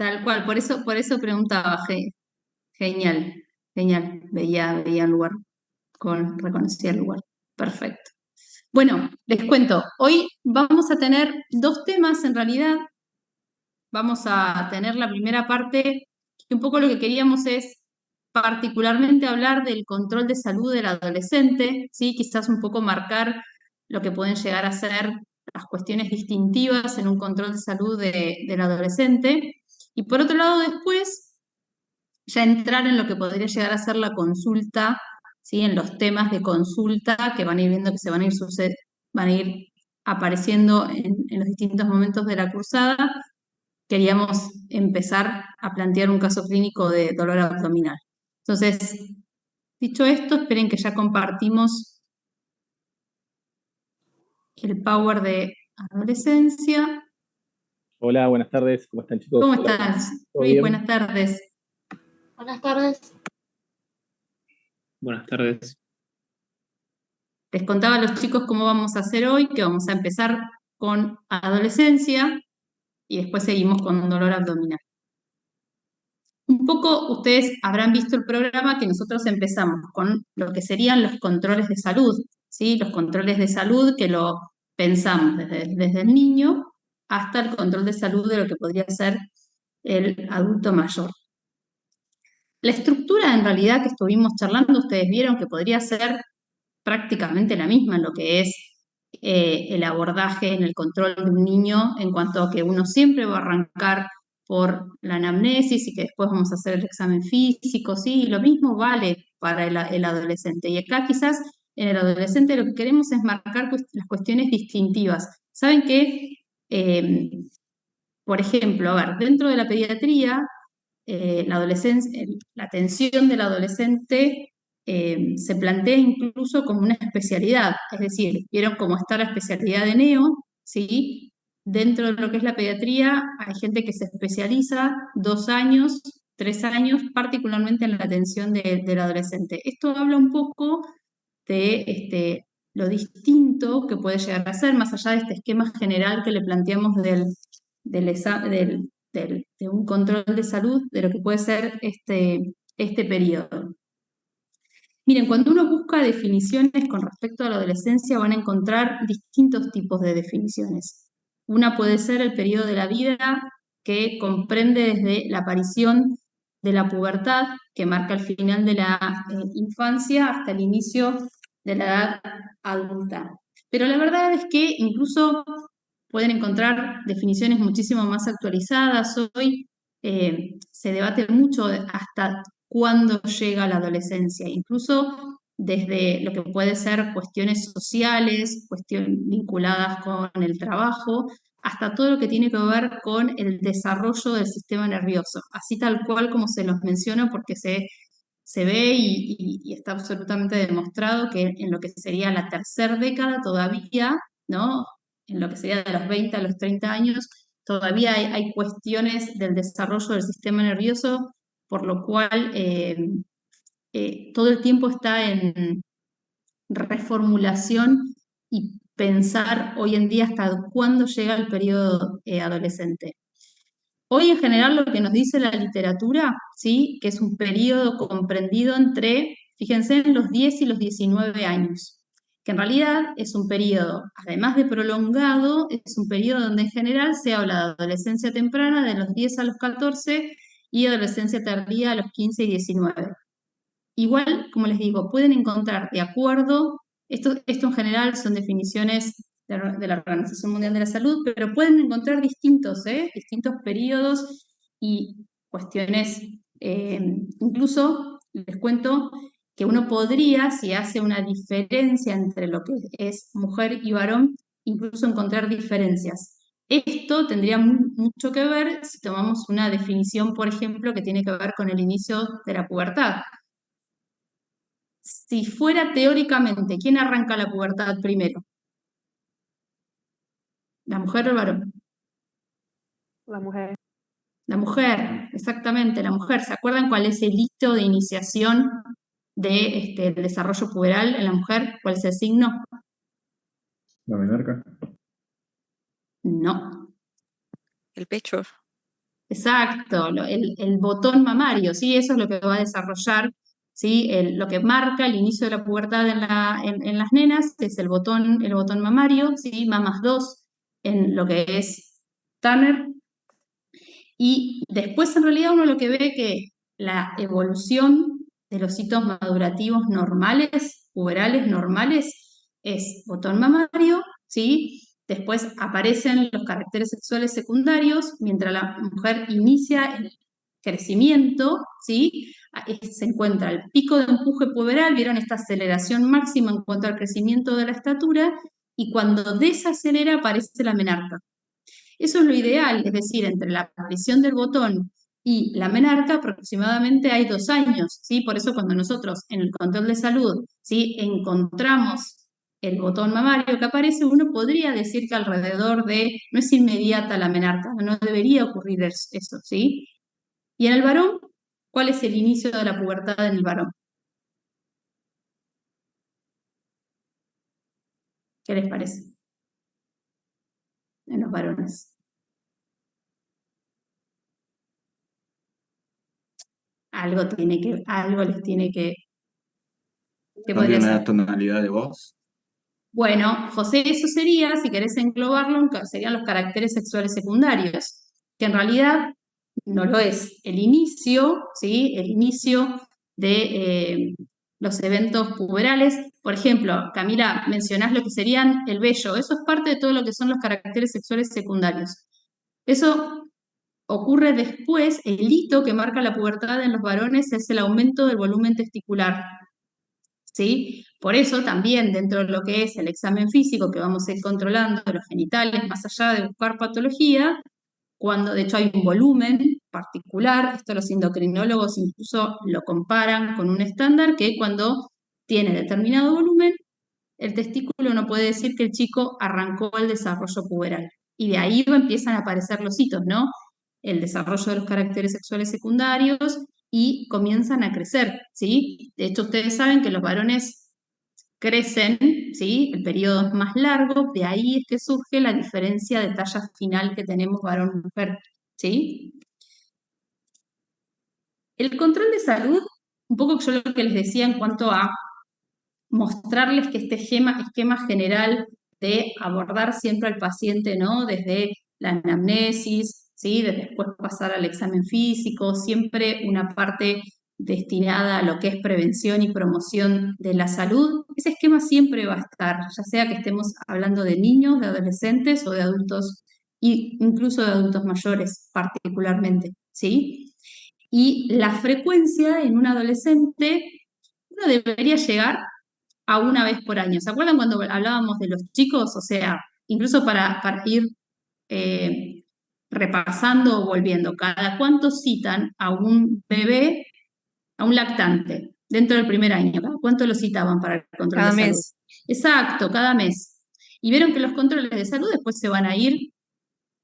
tal cual, por eso preguntaba, genial, genial, veía el lugar, reconocía el lugar, perfecto. Bueno, les cuento, hoy vamos a tener dos temas en realidad. Vamos a tener la primera parte, y un poco lo que queríamos es particularmente hablar del control de salud del adolescente, ¿sí? Quizás un poco marcar lo que pueden llegar a ser las cuestiones distintivas en un control de salud del adolescente. Y por otro lado, después, ya entrar en lo que podría llegar a ser la consulta, ¿sí? En los temas de consulta que van a ir viendo que se van a ir apareciendo en los distintos momentos de la cursada. Queríamos empezar a plantear un caso clínico de dolor abdominal. Entonces, dicho esto, esperen que ya compartimos el power de adolescencia. Hola, buenas tardes. ¿Cómo están, chicos? ¿Cómo Hola, estás, ¿todo Luis? bien? Buenas tardes. Buenas tardes. Buenas tardes. Les contaba a los chicos cómo vamos a hacer hoy, que vamos a empezar con adolescencia y después seguimos con dolor abdominal. Un poco ustedes habrán visto el programa que nosotros empezamos con lo que serían los controles de salud, ¿sí? Los controles de salud que lo pensamos desde el niño hasta el control de salud de lo que podría ser el adulto mayor. La estructura en realidad que estuvimos charlando, ustedes vieron que podría ser prácticamente la misma en lo que es el abordaje en el control de un niño, en cuanto a que uno siempre va a arrancar por la anamnesis y que después vamos a hacer el examen físico, sí, y lo mismo vale para el adolescente. Y acá quizás en el adolescente lo que queremos es marcar las cuestiones distintivas. ¿Saben qué? Por ejemplo, a ver, dentro de la pediatría, la atención del adolescente se plantea incluso como una especialidad, es decir, vieron cómo está la especialidad de neo, ¿sí? Dentro de lo que es la pediatría hay gente que se especializa 2 años, 3 años, particularmente en la atención del adolescente. Esto habla un poco de lo distinto que puede llegar a ser, más allá de este esquema general que le planteamos de un control de salud, de lo que puede ser este periodo. Miren, cuando uno busca definiciones con respecto a la adolescencia, van a encontrar distintos tipos de definiciones. Una puede ser el periodo de la vida que comprende desde la aparición de la pubertad, que marca el final de la infancia, hasta el inicio de la edad adulta. Pero la verdad es que incluso pueden encontrar definiciones muchísimo más actualizadas. Hoy se debate mucho hasta cuándo llega la adolescencia, incluso desde lo que puede ser cuestiones sociales, cuestiones vinculadas con el trabajo, hasta todo lo que tiene que ver con el desarrollo del sistema nervioso, así tal cual como se los menciono, porque se ve y está absolutamente demostrado que en lo que sería la tercera década todavía, ¿no? En lo que sería de los 20 a los 30 años, todavía hay cuestiones del desarrollo del sistema nervioso, por lo cual todo el tiempo está en reformulación y pensar hoy en día hasta cuándo llega el periodo adolescente. Hoy en general lo que nos dice la literatura, ¿sí? Que es un periodo comprendido entre, fíjense, en los 10 y los 19 años, que en realidad es un periodo, además de prolongado, es un periodo donde en general se habla de adolescencia temprana de los 10 a los 14 y adolescencia tardía a los 15 y 19. Igual, como les digo, pueden encontrar de acuerdo, esto en general son definiciones de la Organización Mundial de la Salud, pero pueden encontrar distintos periodos y cuestiones, incluso les cuento que uno podría, si hace una diferencia entre lo que es mujer y varón, incluso encontrar diferencias. Esto tendría mucho que ver si tomamos una definición, por ejemplo, que tiene que ver con el inicio de la pubertad. Si fuera teóricamente, ¿quién arranca la pubertad primero? ¿La mujer o el varón? La mujer. La mujer, exactamente, la mujer. ¿Se acuerdan cuál es el hito de iniciación del desarrollo puberal en la mujer? ¿Cuál es el signo? La menarca. No. El pecho. Exacto, el botón mamario, ¿sí? Eso es lo que va a desarrollar, ¿sí? Lo que marca el inicio de la pubertad en las nenas es el botón mamario, ¿sí? Mamas 2 en lo que es Turner. Y después en realidad uno lo que ve que la evolución de los hitos madurativos normales, puberales normales, es botón mamario, ¿sí? Después aparecen los caracteres sexuales secundarios, mientras la mujer inicia el crecimiento, ¿sí? Se encuentra el pico de empuje puberal, vieron esta aceleración máxima en cuanto al crecimiento de la estatura, y cuando desacelera aparece la menarca. Eso es lo ideal, es decir, entre la aparición del botón y la menarca aproximadamente hay 2 años, ¿sí? Por eso cuando nosotros en el control de salud, ¿sí? encontramos el botón mamario que aparece, uno podría decir que alrededor de, no es inmediata la menarca, no debería ocurrir eso, ¿sí? Y en el varón, ¿cuál es el inicio de la pubertad en el varón? ¿Qué les parece? En los varones. Algo les tiene que, ¿qué podría Cambia ser? la tonalidad de voz. Bueno, José, eso sería, si querés englobarlo, serían los caracteres sexuales secundarios, que en realidad no lo es. El inicio, ¿sí? El inicio de los eventos puberales. Por ejemplo, Camila, mencionás lo que serían el vello. Eso es parte de todo lo que son los caracteres sexuales secundarios. Eso ocurre después, el hito que marca la pubertad en los varones es el aumento del volumen testicular. ¿Sí? Por eso también dentro de lo que es el examen físico que vamos a ir controlando de los genitales, más allá de buscar patología, cuando de hecho hay un volumen particular, esto los endocrinólogos incluso lo comparan con un estándar, que cuando tiene determinado volumen, el testículo no puede decir que el chico arrancó el desarrollo puberal. Y de ahí empiezan a aparecer los hitos, ¿no? El desarrollo de los caracteres sexuales secundarios y comienzan a crecer, ¿sí? De hecho, ustedes saben que los varones crecen, ¿sí? El periodo es más largo, de ahí es que surge la diferencia de talla final que tenemos varón-mujer, ¿sí? El control de salud, un poco yo lo que les decía en cuanto a mostrarles que este esquema general de abordar siempre al paciente, ¿no? Desde la anamnesis, ¿sí? De después pasar al examen físico, siempre una parte destinada a lo que es prevención y promoción de la salud. Ese esquema siempre va a estar, ya sea que estemos hablando de niños, de adolescentes o de adultos, e incluso de adultos mayores particularmente, ¿sí? Y la frecuencia en un adolescente, uno debería llegar a una vez por año. ¿Se acuerdan cuando hablábamos de los chicos? O sea, incluso para ir eh, repasando o volviendo, ¿cada cuánto citan a un bebé, a un lactante, dentro del primer año? ¿Cada cuánto lo citaban para el control Cada de salud? mes. Exacto, cada mes. Y vieron que los controles de salud después se van a ir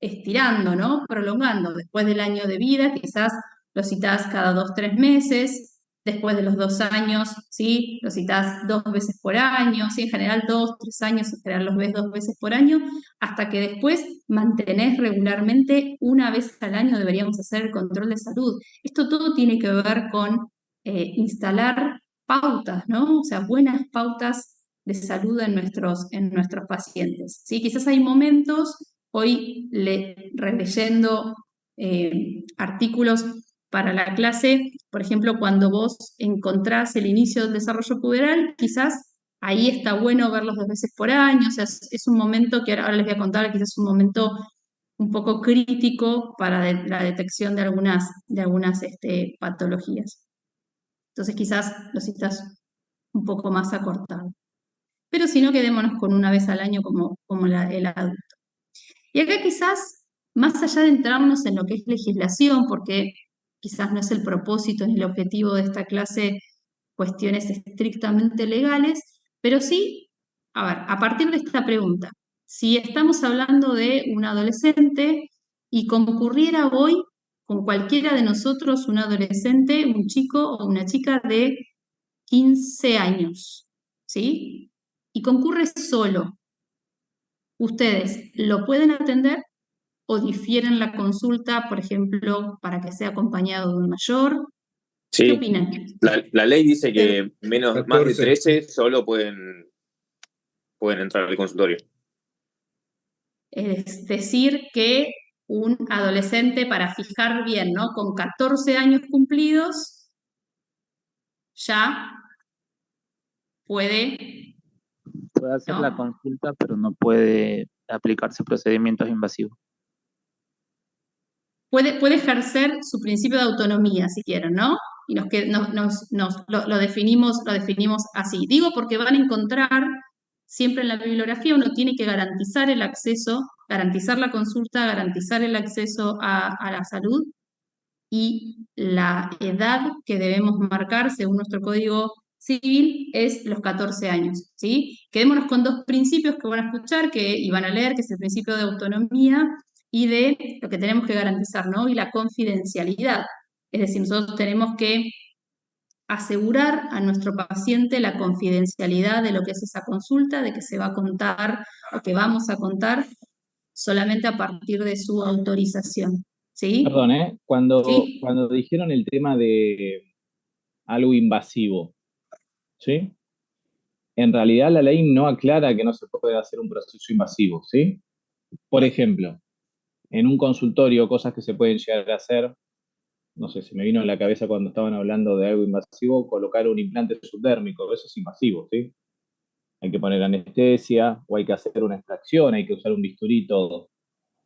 estirando, ¿no? Prolongando. Después del año de vida, quizás lo citás cada 2, 3 meses. Después de los 2 años, ¿sí? Lo citás 2 veces por año, ¿sí? En general 2, 3 años, en general los ves 2 veces por año, hasta que después mantenés regularmente una vez al año deberíamos hacer el control de salud. Esto todo tiene que ver con instalar pautas, ¿no? O sea, buenas pautas de salud en nuestros pacientes, ¿sí? Quizás hay momentos. Hoy releyendo artículos para la clase, por ejemplo, cuando vos encontrás el inicio del desarrollo puberal, quizás ahí está bueno verlos 2 veces por año, o sea, es un momento que ahora les voy a contar, quizás es un momento un poco crítico para la detección de algunas patologías. Entonces quizás lo citas un poco más acortado. Pero si no, quedémonos con una vez al año como el adulto. Y acá quizás, más allá de entrarnos en lo que es legislación, porque quizás no es el propósito ni el objetivo de esta clase cuestiones estrictamente legales, pero sí, a ver, a partir de esta pregunta, si estamos hablando de un adolescente y concurriera hoy con cualquiera de nosotros, un adolescente, un chico o una chica de 15 años, ¿sí? Y concurre solo, ¿ustedes lo pueden atender? o difieren la consulta, por ejemplo, para que sea acompañado de un mayor? ¿Qué Sí, opinan? la ley dice que más de 14. 13 solo pueden entrar al consultorio. Es decir, que un adolescente, para fijar bien, ¿no? Con 14 años cumplidos, ya puede, Puede hacer la ¿no? consulta, pero no puede aplicarse procedimientos invasivos. Puede ejercer su principio de autonomía, si quieren, ¿no? Y lo definimos así. Digo porque van a encontrar, siempre en la bibliografía uno tiene que garantizar el acceso, garantizar la consulta, garantizar el acceso a la salud, y la edad que debemos marcar según nuestro Código Civil es los 14 años, ¿sí? Quedémonos con dos principios que van a escuchar y van a leer, que es el principio de autonomía y de lo que tenemos que garantizar, ¿no? Y la confidencialidad. Es decir, nosotros tenemos que asegurar a nuestro paciente la confidencialidad de lo que es esa consulta, de que se va a contar o que vamos a contar solamente a partir de su autorización, ¿sí? Perdón, Sí. cuando dijeron el tema de algo invasivo, ¿sí? En realidad la ley no aclara que no se puede hacer un proceso invasivo, ¿sí? Por ejemplo, en un consultorio, cosas que se pueden llegar a hacer, no sé, se me vino a la cabeza cuando estaban hablando de algo invasivo, colocar un implante subdérmico, eso es invasivo, ¿sí? Hay que poner anestesia, o hay que hacer una extracción, hay que usar un bisturí, todo.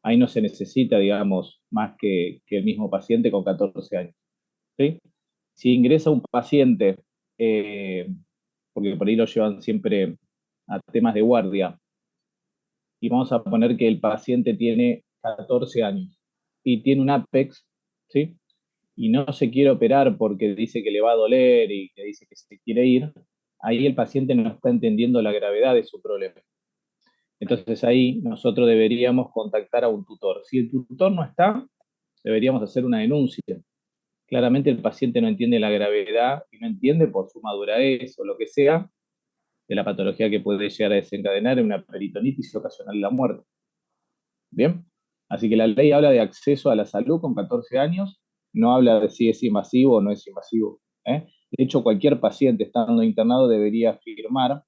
Ahí no se necesita, digamos, más que el mismo paciente con 14 años, ¿sí? Si ingresa un paciente, porque por ahí lo llevan siempre a temas de guardia, y vamos a poner que el paciente tiene 14 años y tiene un APEX, ¿sí? Y no se quiere operar porque dice que le va a doler y que dice que se quiere ir, ahí el paciente no está entendiendo la gravedad de su problema. Entonces ahí nosotros deberíamos contactar a un tutor. Si el tutor no está, deberíamos hacer una denuncia. Claramente el paciente no entiende la gravedad y no entiende por su madurez o lo que sea de la patología que puede llegar a desencadenar en una peritonitis y ocasionar la muerte. ¿Bien? Así que la ley habla de acceso a la salud con 14 años, no habla de si es invasivo o no es invasivo. ¿Eh? De hecho, cualquier paciente estando internado debería firmar,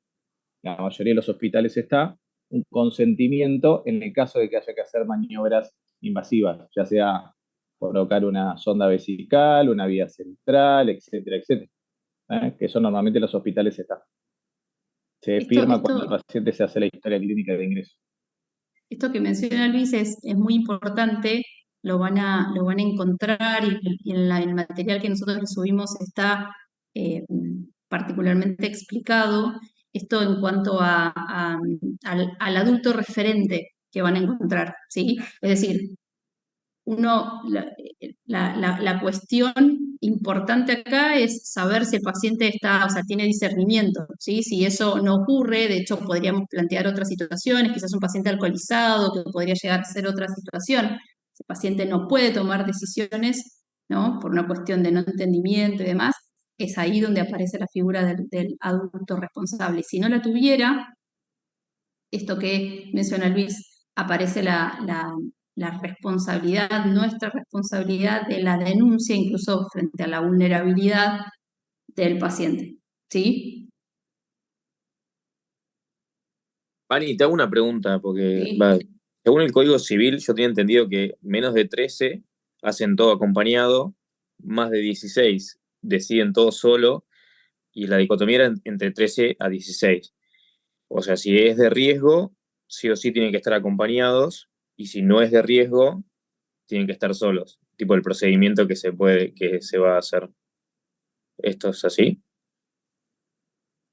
la mayoría de los hospitales está, un consentimiento en el caso de que haya que hacer maniobras invasivas, ya sea colocar una sonda vesical, una vía central, etcétera, etcétera. Que eso normalmente en los hospitales está. Se firma cuando el paciente se hace la historia clínica de ingreso. Esto que menciona Luis es muy importante, lo van a encontrar y en el material que nosotros le subimos está particularmente explicado, esto en cuanto al adulto referente que van a encontrar, ¿sí? Es decir, la cuestión importante acá es saber si el paciente tiene discernimiento, ¿sí? Si eso no ocurre, de hecho podríamos plantear otras situaciones, quizás un paciente alcoholizado que podría llegar a ser otra situación. Si el paciente no puede tomar decisiones, ¿no? Por una cuestión de no entendimiento y demás, es ahí donde aparece la figura del adulto responsable. Si no la tuviera, esto que menciona Luis, aparece la responsabilidad, nuestra responsabilidad de la denuncia, incluso frente a la vulnerabilidad del paciente. ¿Sí? Pani, te hago una pregunta, porque Sí. según el Código Civil yo tenía entendido que menos de 13 hacen todo acompañado, más de 16 deciden todo solo, y la dicotomía era entre 13 a 16. O sea, si es de riesgo, sí o sí tienen que estar acompañados, y si no es de riesgo, tienen que estar solos. Tipo el procedimiento que se va a hacer. ¿Esto es así?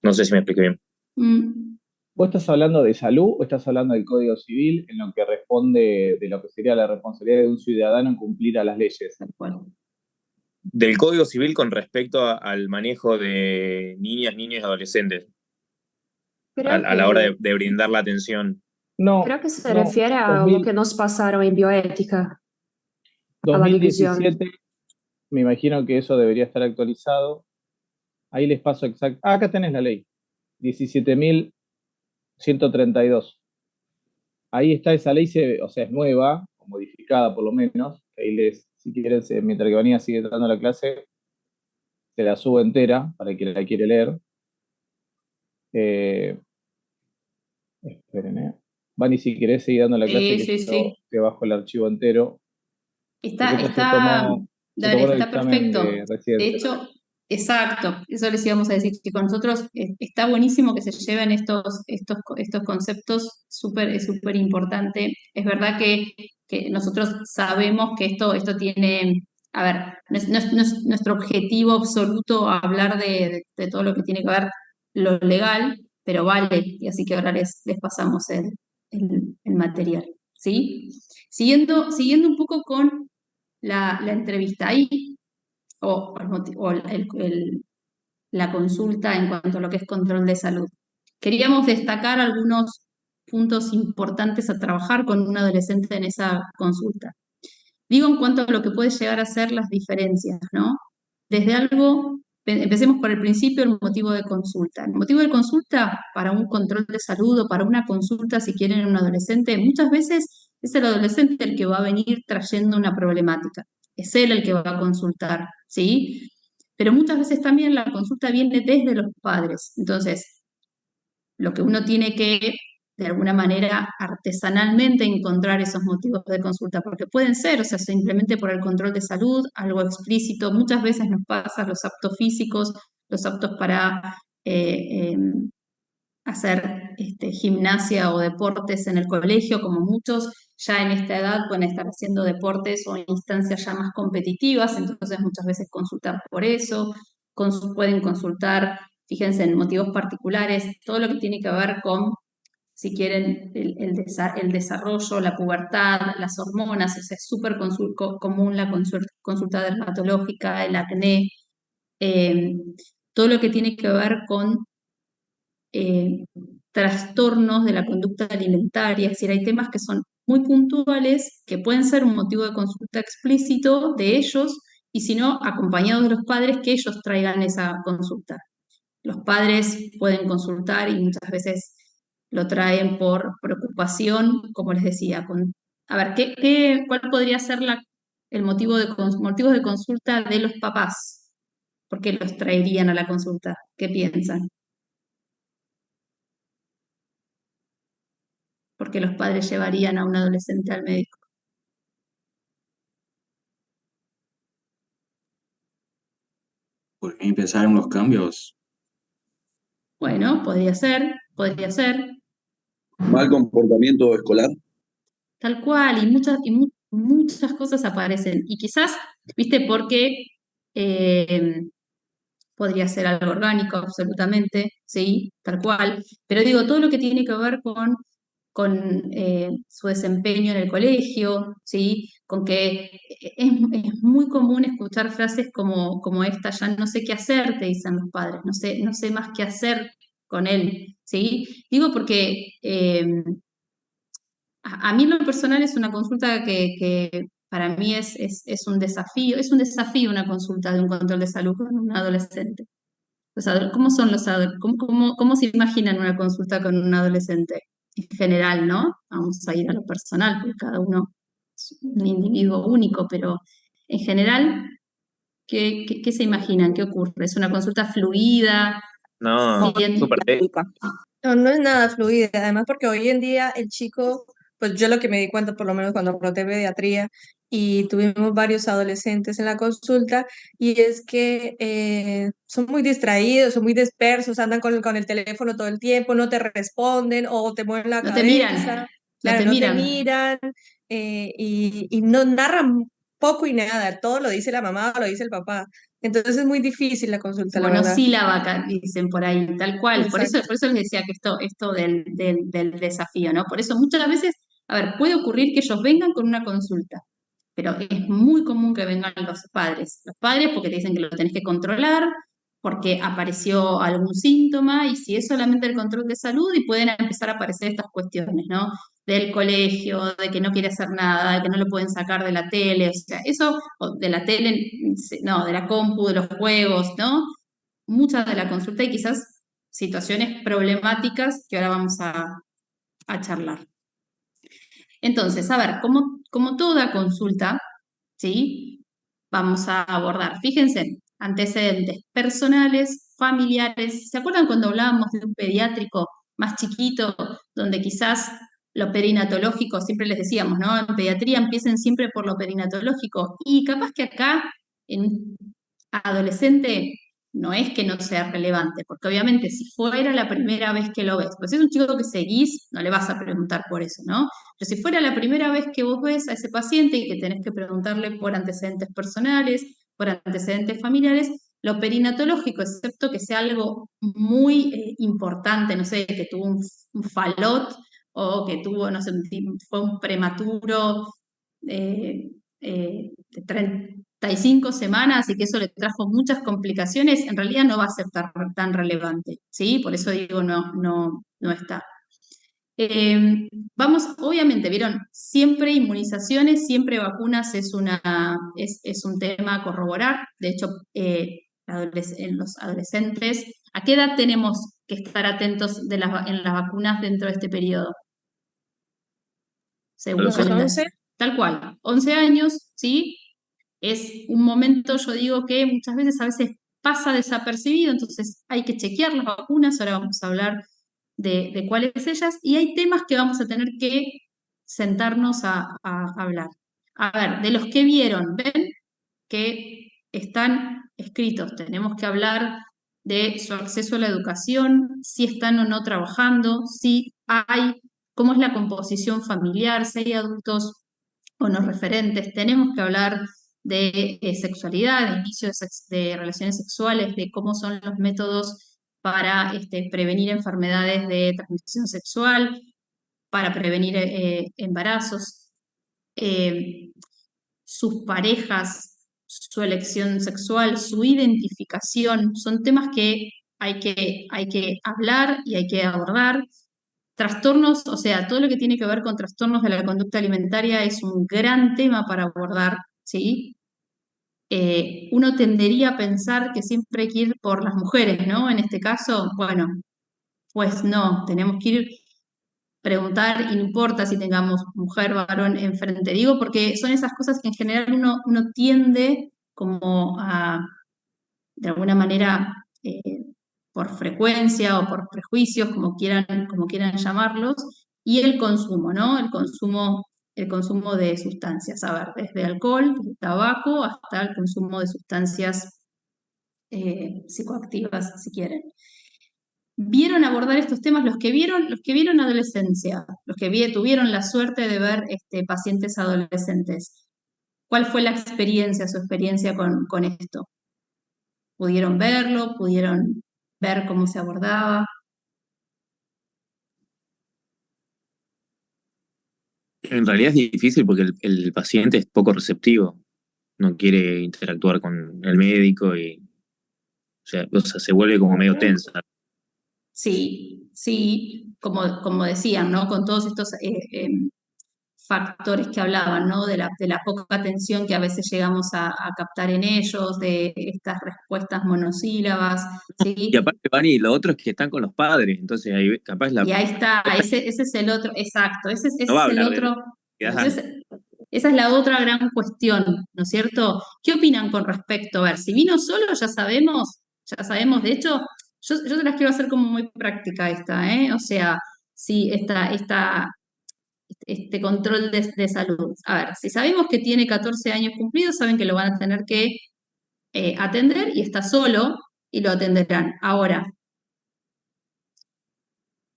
No sé si me expliqué bien. Mm, ¿Vos estás hablando de salud o estás hablando del Código Civil en lo que responde de lo que sería la responsabilidad de un ciudadano en cumplir a las leyes? tal cual. Del Código Civil con respecto al manejo de niñas, niños y adolescentes, Creo a la hora que, de brindar la atención. No, creo que se no. refiere a lo que nos pasaron en bioética, a la división. 2017, me imagino que eso debería estar actualizado. Ahí les paso exacto. Ah, acá tenés la ley. 17.132. Ahí está esa ley, o sea, es nueva, o modificada por lo menos. Ahí si quieres, mientras que Vanina sigue dando la clase, se la subo entera para quien la quiere leer. Esperen, Vani, si querés seguir dando la clase, que Sí. yo te bajo el archivo entero. Porque ella se tomó el Está examen perfecto. de De residencia hecho, también. exacto, eso les íbamos a decir, que con nosotros está buenísimo que se lleven estos conceptos, es súper importante. Es verdad que nosotros sabemos que esto tiene, a ver, no es nuestro objetivo absoluto hablar de todo lo que tiene que ver lo legal, pero vale, y así que ahora les pasamos el material, ¿sí? Siguiendo un poco con la entrevista ahí, o la consulta en cuanto a lo que es control de salud. Queríamos destacar algunos puntos importantes a trabajar con un adolescente en esa consulta. Digo en cuanto a lo que puede llegar a ser las diferencias, ¿no? Empecemos por el principio, el motivo de consulta. El motivo de consulta para un control de salud o para una consulta, si quieren, un adolescente, muchas veces es el adolescente el que va a venir trayendo una problemática. Es él el que va a consultar, ¿sí? Pero muchas veces también la consulta viene desde los padres. Entonces, lo que uno tiene que, de alguna manera, artesanalmente encontrar esos motivos de consulta, porque pueden ser, o sea, simplemente por el control de salud, algo explícito. Muchas veces nos pasa los aptos físicos, los aptos para hacer gimnasia o deportes en el colegio, como muchos ya en esta edad pueden estar haciendo deportes o en instancias ya más competitivas, entonces muchas veces consultan por eso, pueden consultar, fíjense, en motivos particulares, todo lo que tiene que ver con, si quieren, el desarrollo, la pubertad, las hormonas, o sea, es súper común la consulta dermatológica, el acné, eh, todo lo que tiene que ver con trastornos de la conducta alimentaria, es decir, hay temas que son muy puntuales, que pueden ser un motivo de consulta explícito de ellos, y si no, acompañados de los padres, que ellos traigan esa consulta. Los padres pueden consultar y muchas veces lo traen por preocupación, como les decía. A ver, ¿cuál podría ser el motivos de consulta de los papás? ¿Por qué los traerían a la consulta? ¿Qué piensan? Porque los padres llevarían a un adolescente al médico. Porque empezaron los cambios. Bueno, podría ser, Mal comportamiento escolar. tal cual, muchas cosas aparecen. Y quizás, viste, porque podría ser algo orgánico, absolutamente, sí, tal cual. Pero digo, todo lo que tiene que ver con su desempeño en el colegio, ¿sí? Con que es muy común escuchar frases como esta, ya no sé qué hacer, te dicen los padres, no sé más qué hacer con él, ¿sí? Digo porque a mí en lo personal es una consulta que para mí es un desafío una consulta de un control de salud con un adolescente. ¿Cómo son cómo se imaginan una consulta con un adolescente? En general, ¿no? Vamos a ir a lo personal, porque cada uno es un individuo único, pero en general, ¿qué se imaginan? ¿Qué ocurre? ¿Es una consulta fluida? No, súper No, no es nada fluida, además porque hoy en día el chico, pues yo lo que me di cuenta, por lo menos cuando roté pediatría y tuvimos varios adolescentes en la consulta, y es que son muy distraídos, son muy dispersos, andan con el teléfono todo el tiempo, no te responden o te mueven la No te miran, cabeza, no claro, te no te miran. miran, y no narran poco y nada, todo lo dice la mamá o lo dice el papá. Entonces es muy difícil la consulta, la verdad. Monosílaba, dicen por ahí, tal cual. Exacto. Por eso les decía que esto del desafío, ¿no? Por eso muchas veces, a ver, puede ocurrir que ellos vengan con una consulta, pero es muy común que vengan los padres. Los padres porque te dicen que lo tenés que controlar, porque apareció algún síntoma, y si es solamente el control de salud, y pueden empezar a aparecer estas cuestiones, ¿no? Del colegio, de que no quiere hacer nada, de que no lo pueden sacar de la tele, o sea, eso, o de la tele, no, de la compu, de los juegos, ¿no? Mucha de la consulta y quizás situaciones problemáticas que ahora vamos a charlar. Entonces, a ver, como toda consulta, ¿sí? Vamos a abordar, fíjense, antecedentes personales, familiares. ¿Se acuerdan cuando hablábamos de un pediátrico más chiquito, donde quizás lo perinatológico, siempre les decíamos, ¿no? En pediatría empiecen siempre por lo perinatológico. Y capaz que acá, en un adolescente, no es que no sea relevante, porque obviamente si fuera la primera vez que lo ves, pues si es un chico que seguís, no le vas a preguntar por eso, ¿no? Pero si fuera la primera vez que vos ves a ese paciente y que tenés que preguntarle por antecedentes personales, por antecedentes familiares, lo perinatológico, excepto que sea algo muy importante, no sé, que tuvo un falot o que tuvo, no sé, fue un prematuro de 35 semanas y que eso le trajo muchas complicaciones, en realidad no va a ser tan relevante, ¿sí? Por eso digo, no está. Vamos, obviamente, vieron, siempre inmunizaciones, siempre vacunas es un tema a corroborar. De hecho, en los adolescentes, ¿a qué edad tenemos que estar atentos en las vacunas dentro de este periodo? Según los Los la edad. 11. Tal cual, 11 años, ¿sí? Es un momento, yo digo, que muchas veces a veces pasa desapercibido, entonces hay que chequear las vacunas, ahora vamos a hablar de cuáles ellas, y hay temas que vamos a tener que sentarnos a hablar. A ver, de los que vieron, ven que están escritos, tenemos que hablar de su acceso a la educación, si están o no trabajando, si hay, cómo es la composición familiar, si hay adultos o no referentes, tenemos que hablar de sexualidad, de inicio de relaciones sexuales, de cómo son los métodos para prevenir enfermedades de transmisión sexual, para prevenir embarazos, eh, sus parejas, su elección sexual, su identificación, son temas que hay que hablar y hay que abordar. Trastornos, o sea, todo lo que tiene que ver con trastornos de la conducta alimentaria es un gran tema para abordar, ¿sí? Uno tendería a pensar que siempre hay que ir por las mujeres, ¿no? En este caso, bueno, pues no, tenemos que ir preguntar y no importa si tengamos mujer, varón enfrente. Digo porque son esas cosas que en general uno tiende como a, de alguna manera, por frecuencia o por prejuicios, como quieran llamarlos, y el consumo, ¿no? El consumo de sustancias, a ver, desde alcohol, desde tabaco, hasta el consumo de sustancias psicoactivas, si quieren. ¿Vieron abordar estos temas los que vieron adolescencia, los que tuvieron la suerte de ver pacientes adolescentes? ¿Cuál fue la experiencia, su experiencia con esto? ¿Pudieron verlo? ¿Pudieron ver cómo se abordaba? En realidad es difícil porque el paciente es poco receptivo, no quiere interactuar con el médico y, o sea, se vuelve como medio tensa. Sí, sí, como decían, ¿no? Con todos estos factores que hablaban, ¿no? De la poca atención que a veces llegamos a captar en ellos, de estas respuestas monosílabas, Y ¿sí? aparte, Vani, lo otro es que están con los padres, entonces ahí capaz Y ahí está, ese es el otro, exacto, ese no va a es el hablar de otro, edad. esa es la otra gran cuestión, ¿no es cierto? ¿Qué opinan con respecto? A ver, si vino solo, ya sabemos, de hecho, yo se las quiero hacer como muy práctica esta, ¿eh? O sea, si este control de salud. A ver, si sabemos que tiene 14 años cumplidos, saben que lo van a tener que atender y está solo y lo atenderán. Ahora,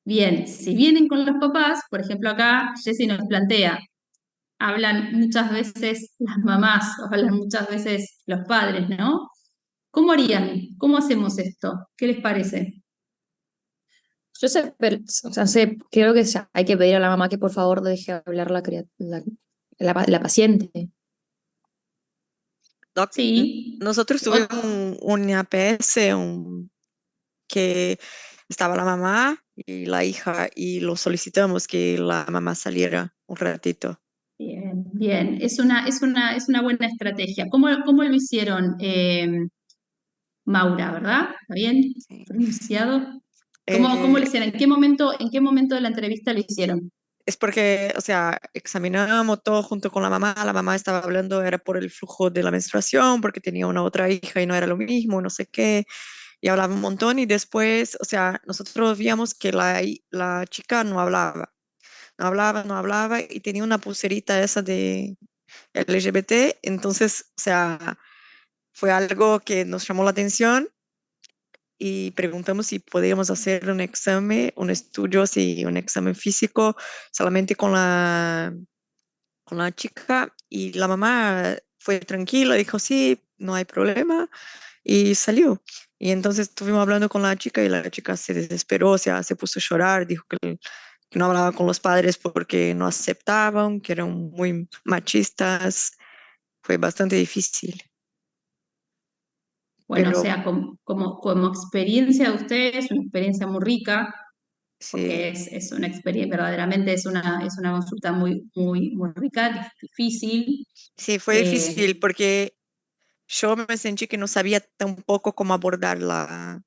bien, si vienen con los papás, por ejemplo acá Jessy nos plantea, hablan muchas veces las mamás, o hablan muchas veces los padres, ¿no? ¿Cómo harían? ¿Cómo hacemos esto? ¿Qué les parece? Yo sé, o sea, creo que hay que pedir a la mamá que por favor deje hablar la paciente. Doc, Sí. nosotros tuvimos un APS que estaba la mamá y la hija y lo solicitamos que la mamá saliera un ratito. Bien, bien. Es una buena estrategia. ¿Cómo lo hicieron, Maura, verdad? ¿Está bien Sí. pronunciado? ¿Cómo lo hicieron? En qué momento de la entrevista lo hicieron? es porque, o sea, examinábamos todo junto con la mamá estaba hablando, era por el flujo de la menstruación, porque tenía una otra hija y no era lo mismo, no sé qué, y hablaba un montón y después, o sea, nosotros veíamos que la chica no hablaba y tenía una pulserita esa de LGBT, entonces, o sea, fue algo que nos llamó la atención y preguntamos si podíamos hacer un examen, un estudio, así, un examen físico solamente con la chica y la mamá fue tranquila, dijo sí, no hay problema y salió. Y entonces estuvimos hablando con la chica y la chica se desesperó, o sea, se puso a llorar, dijo que no hablaba con los padres porque no aceptaban, que eran muy machistas. Fue bastante difícil, Bueno, o pero sea, como experiencia de ustedes, una experiencia muy rica, sí, porque es una experiencia, verdaderamente es una consulta muy rica, difícil. sí, fue Eh, difícil porque yo me sentí que no sabía tampoco cómo abordar la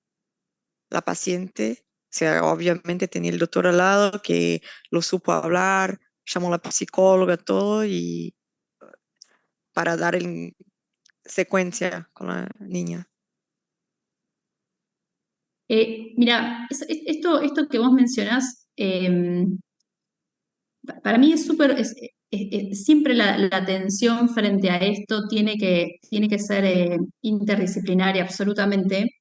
paciente. O sea, obviamente tenía el doctor al lado que lo supo hablar, llamó a la psicóloga, todo, y para dar en secuencia con la niña. Mira, esto que vos mencionás, para mí es súper, siempre la atención frente a esto tiene que ser interdisciplinaria absolutamente.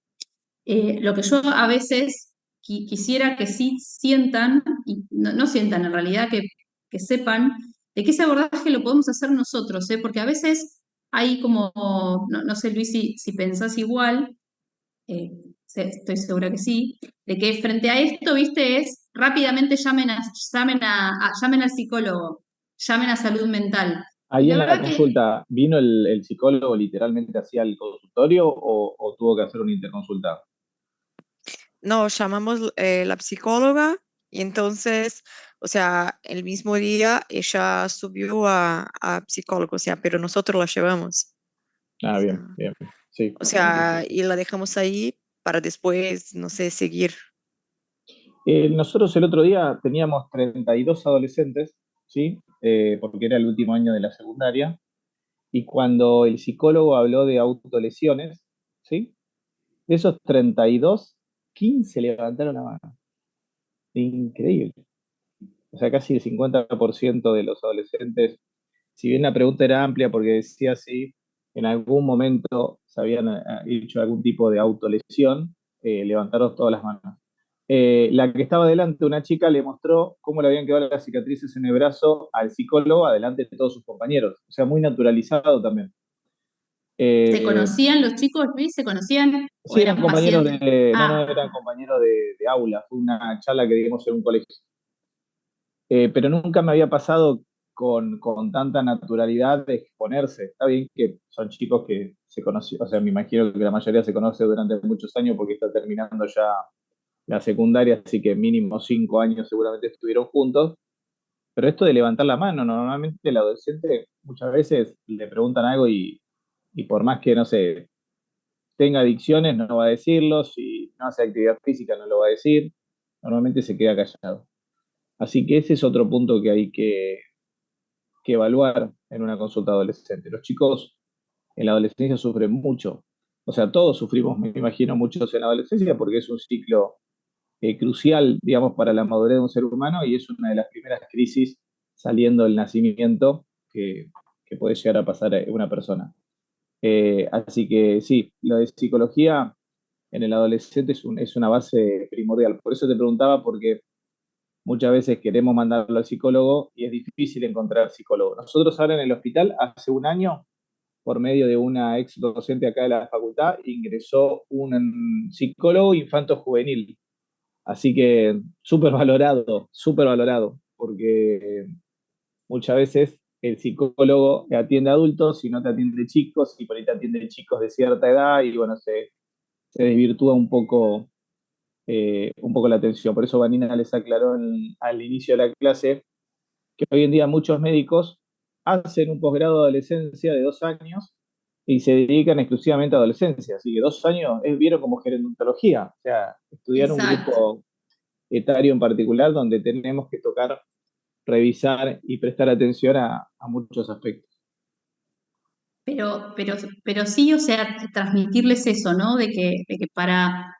Lo que yo a veces quisiera que sí sientan, y no sientan en realidad, que sepan de que ese abordaje lo podemos hacer nosotros, ¿eh? Porque a veces hay como, no sé Luis si pensás igual, eh, estoy segura que sí, de que frente a esto, viste, es rápidamente llamen al psicólogo, llamen a salud mental. Y Ahí la en la verdad que consulta, ¿vino el psicólogo literalmente hacia el consultorio o tuvo que hacer una interconsulta? No, llamamos la psicóloga y entonces, o sea, el mismo día ella subió a psicólogo, o sea, pero nosotros la llevamos. Ah, bien, bien. Sí, O sí, sí, sea, sí. y la dejamos ahí para después, no sé, seguir. Nosotros el otro día teníamos 32 adolescentes, ¿sí? Porque era el último año de la secundaria, y cuando el psicólogo habló de autolesiones, ¿sí? De esos 32, 15 levantaron la mano. Increíble. O sea, casi el 50% de los adolescentes, si bien la pregunta era amplia porque decía si en algún momento se habían hecho algún tipo de autolesión, levantaron todas las manos. La que estaba delante, una chica, le mostró cómo le habían quedado las cicatrices en el brazo al psicólogo, adelante de todos sus compañeros. O sea, muy naturalizado también. se Eh, conocían los chicos, Luis, se conocían o sí, eran eran compañeros pacientes. de, no, no, Ah, eran compañeros de aula. Fue una charla que dimos en un colegio. Pero nunca me había pasado con tanta naturalidad de exponerse. Está bien que son chicos que se conocen, o sea, me imagino que la mayoría se conoce durante muchos años porque está terminando ya la secundaria, así que mínimo 5 años seguramente estuvieron juntos. Pero esto de levantar la mano, normalmente el adolescente muchas veces le preguntan algo y por más que, no sé, tenga adicciones, no va a decirlo, si no hace actividad física, no lo va a decir, normalmente se queda callado. Así que ese es otro punto que hay que evaluar en una consulta adolescente. Los chicos en la adolescencia sufren mucho. O sea, todos sufrimos, me imagino, muchos en la adolescencia porque es un ciclo crucial, digamos, para la madurez de un ser humano y es una de las primeras crisis saliendo del nacimiento que puede llegar a pasar a una persona. Así que sí, lo de psicología en el adolescente es una base primordial. Por eso te preguntaba, porque muchas veces queremos mandarlo al psicólogo y es difícil encontrar psicólogo. Nosotros ahora en el hospital, hace un año, por medio de una ex docente acá de la facultad, ingresó un psicólogo infanto-juvenil. Así que súper valorado, porque muchas veces el psicólogo te atiende a adultos y no te atiende chicos, y por ahí te atiende chicos de cierta edad, y bueno, se desvirtúa un poco la atención. Por eso Vanina les aclaró al inicio de la clase que hoy en día muchos médicos hacen un posgrado de adolescencia de 2 años y se dedican exclusivamente a adolescencia. Así que 2 años vieron como gerontología, o sea, estudiar un exacto. grupo etario en particular donde tenemos que tocar revisar y prestar atención a muchos aspectos. Pero sí, o sea, transmitirles eso, ¿no? De que para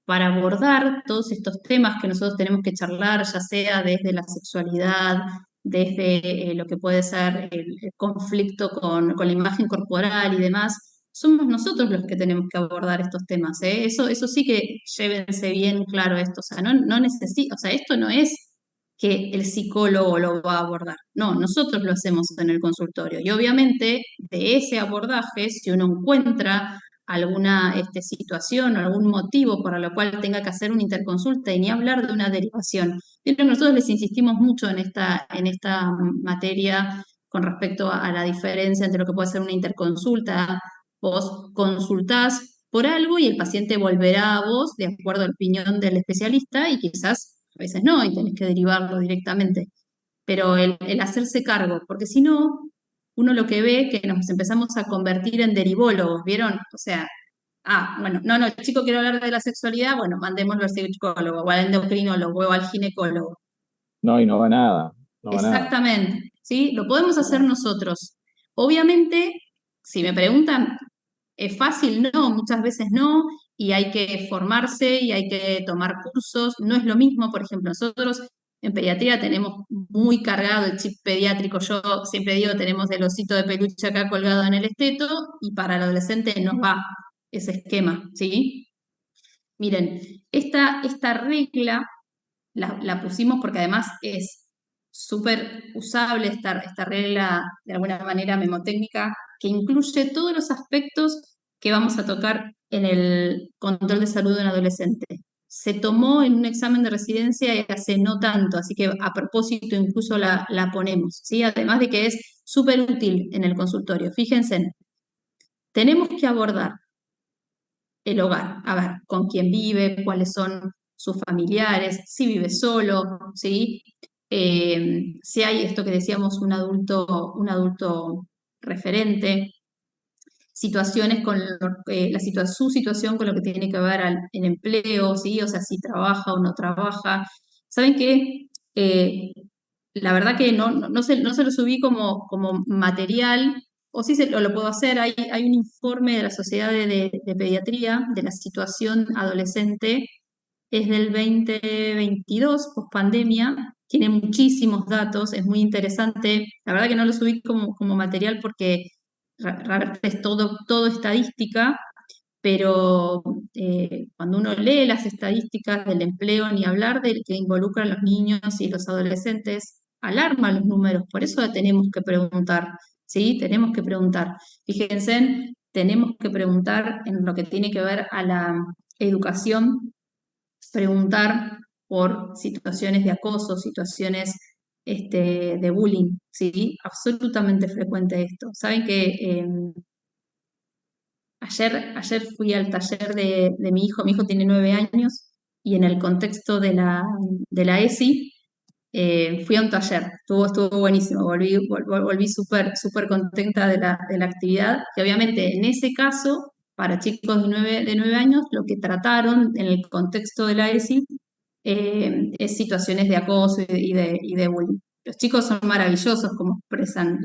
abordar todos estos temas que nosotros tenemos que charlar, ya sea desde la sexualidad, desde lo que puede ser el conflicto con la imagen corporal y demás, somos nosotros los que tenemos que abordar estos temas, ¿eh? Eso sí que llévense bien claro esto, o sea, no necesito, o sea, esto no es que el psicólogo lo va a abordar, no, nosotros lo hacemos en el consultorio y obviamente de ese abordaje, si uno encuentra alguna situación o algún motivo por el cual tenga que hacer una interconsulta y ni hablar de una derivación. Pero nosotros les insistimos mucho en esta materia con respecto a la diferencia entre lo que puede ser una interconsulta. Vos consultás por algo y el paciente volverá a vos de acuerdo a la opinión del especialista y quizás a veces no, y tenés que derivarlo directamente. Pero el hacerse cargo, porque si no, uno lo que ve que nos empezamos a convertir en derivólogos, ¿vieron? O sea, bueno, no, el chico quiere hablar de la sexualidad, bueno, mandémoslo al psicólogo, o al endocrinólogo, o al ginecólogo. No, y no va nada, no va nada. Exactamente, ¿sí? Lo podemos hacer nosotros. Obviamente, si me preguntan, ¿es fácil? No, muchas veces no, y hay que formarse y hay que tomar cursos. No es lo mismo, por ejemplo, nosotros en pediatría tenemos muy cargado el chip pediátrico. Yo siempre digo, tenemos el osito de peluche acá colgado en el esteto, y para el adolescente nos va ese esquema, ¿sí? Miren, esta regla la pusimos porque además es súper usable esta regla, de alguna manera memotécnica, que incluye todos los aspectos que vamos a tocar en el control de salud de un adolescente. Se tomó en un examen de residencia y hace no tanto, así que a propósito incluso la ponemos, ¿sí? Además de que es súper útil en el consultorio. Fíjense, tenemos que abordar el hogar, a ver, con quién vive, cuáles son sus familiares, si vive solo, ¿sí? Si hay esto que decíamos, un adulto referente, situaciones con su situación con lo que tiene que ver en empleo, ¿sí? O sea, si trabaja o no trabaja. ¿Saben qué? La verdad que no se lo subí como material, o sí lo puedo hacer. Hay un informe de la Sociedad de Pediatría de la situación adolescente, es del 2022, post pandemia, tiene muchísimos datos, es muy interesante. La verdad que no lo subí como material porque realmente es todo estadística, pero cuando uno lee las estadísticas del empleo, ni hablar del que involucra a los niños y los adolescentes, alarma los números, por eso tenemos que preguntar, ¿sí? Tenemos que preguntar. Fíjense, tenemos que preguntar en lo que tiene que ver a la educación, preguntar por situaciones de acoso, situaciones de bullying, ¿sí? Absolutamente frecuente esto. Saben que ayer fui al taller de mi hijo tiene 9 años, y en el contexto de la ESI, fui a un taller, estuvo buenísimo, volví súper contenta de la actividad, que obviamente en ese caso, para chicos de nueve años, lo que trataron en el contexto de la ESI es situaciones de acoso y de bullying. Los chicos son maravillosos como expresan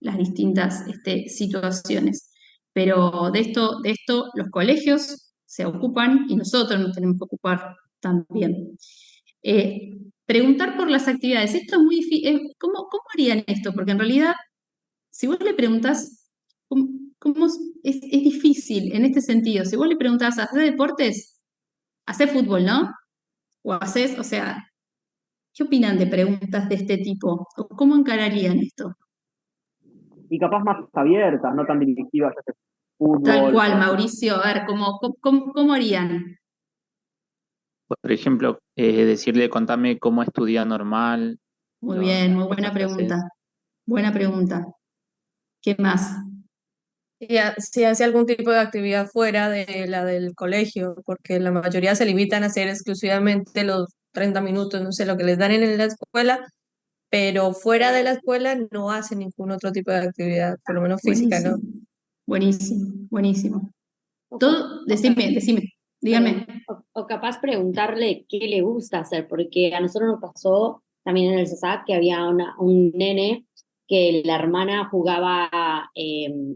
las distintas situaciones. Pero de esto los colegios se ocupan y nosotros nos tenemos que ocupar también. Preguntar por las actividades. Esto es muy difícil. ¿Cómo harían esto? Porque en realidad, si vos le preguntás, es difícil en este sentido. Si vos le preguntás, ¿hacer deportes? ¿Hacer fútbol, no? O sea, ¿qué opinan de preguntas de este tipo? ¿Cómo encararían esto? Y capaz más abiertas, no tan dirigidas a este Tal fútbol. cual, Mauricio. A ver, ¿cómo harían? Por ejemplo, decirle, contame cómo es tu día normal, Muy bien, las muy buena cosas que haces. pregunta. Buena pregunta. ¿Qué más? Si hace algún tipo de actividad fuera de la del colegio, porque la mayoría se limitan a hacer exclusivamente los 30 minutos, no sé, lo que les dan en la escuela, pero fuera de la escuela no hacen ningún otro tipo de actividad, por lo menos física, ¿no? Buenísimo, buenísimo. O Todo, decime, díganme. perdón, o capaz preguntarle qué le gusta hacer, porque a nosotros nos pasó también en el CESAC, que había un nene que la hermana jugaba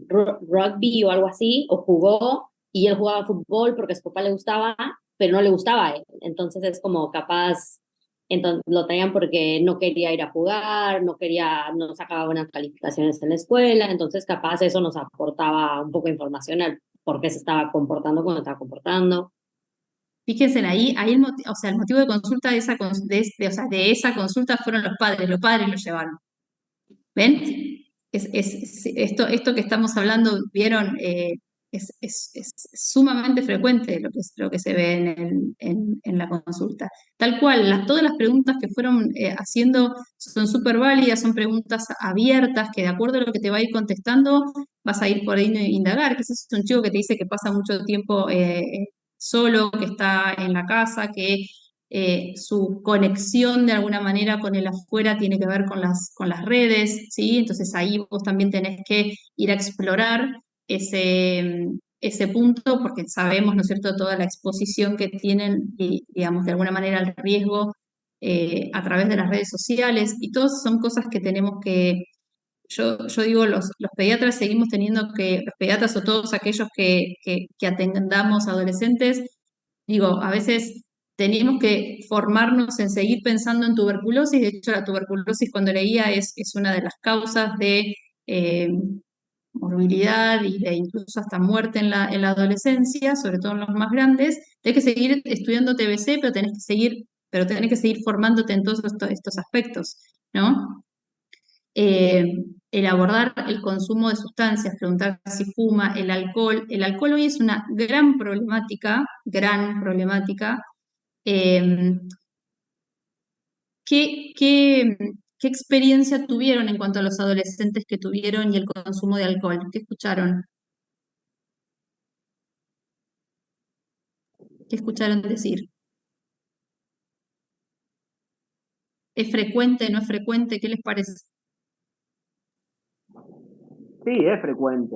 rugby o algo así, o jugó, y él jugaba fútbol porque a su papá le gustaba, pero no le gustaba a él. Entonces es como capaz, entonces lo traían porque no quería ir a jugar, no sacaba buenas calificaciones en la escuela, entonces capaz eso nos aportaba un poco de información al por qué se estaba comportando cuando estaba comportando. Fíjense ahí o sea, el motivo de consulta o sea, de esa consulta fueron los padres lo llevaron. ¿Ven? Esto que estamos hablando, vieron, es sumamente frecuente lo que se ve en la consulta. Tal cual, todas las preguntas que fueron haciendo son súper válidas, son preguntas abiertas, que de acuerdo a lo que te va a ir contestando, vas a ir por ahí a indagar. Que ese es un chico que te dice que pasa mucho tiempo solo, que está en la casa, que su conexión de alguna manera con el afuera tiene que ver con las redes, ¿sí? Entonces ahí vos también tenés que ir a explorar ese punto, porque sabemos, ¿no es cierto?, toda la exposición que tienen, y, digamos, de alguna manera el riesgo a través de las redes sociales, y todas son cosas que tenemos que, yo digo, los pediatras seguimos teniendo los pediatras o todos aquellos que atendamos adolescentes, digo, a veces tenemos que formarnos en seguir pensando en tuberculosis. De hecho, la tuberculosis, cuando leía, es una de las causas de morbilidad y de incluso hasta muerte en la adolescencia, sobre todo en los más grandes. Tenés que seguir estudiando TBC, pero tenés que seguir formándote en todos estos aspectos, ¿no? El abordar el consumo de sustancias, preguntar si fuma, el alcohol. El alcohol hoy es una gran problemática, gran problemática. ¿Qué, qué, qué experiencia tuvieron en cuanto a los adolescentes que tuvieron y el consumo de alcohol? ¿Qué escucharon? ¿Qué escucharon decir? ¿Es frecuente, no es frecuente? ¿Qué les parece? Sí, es frecuente.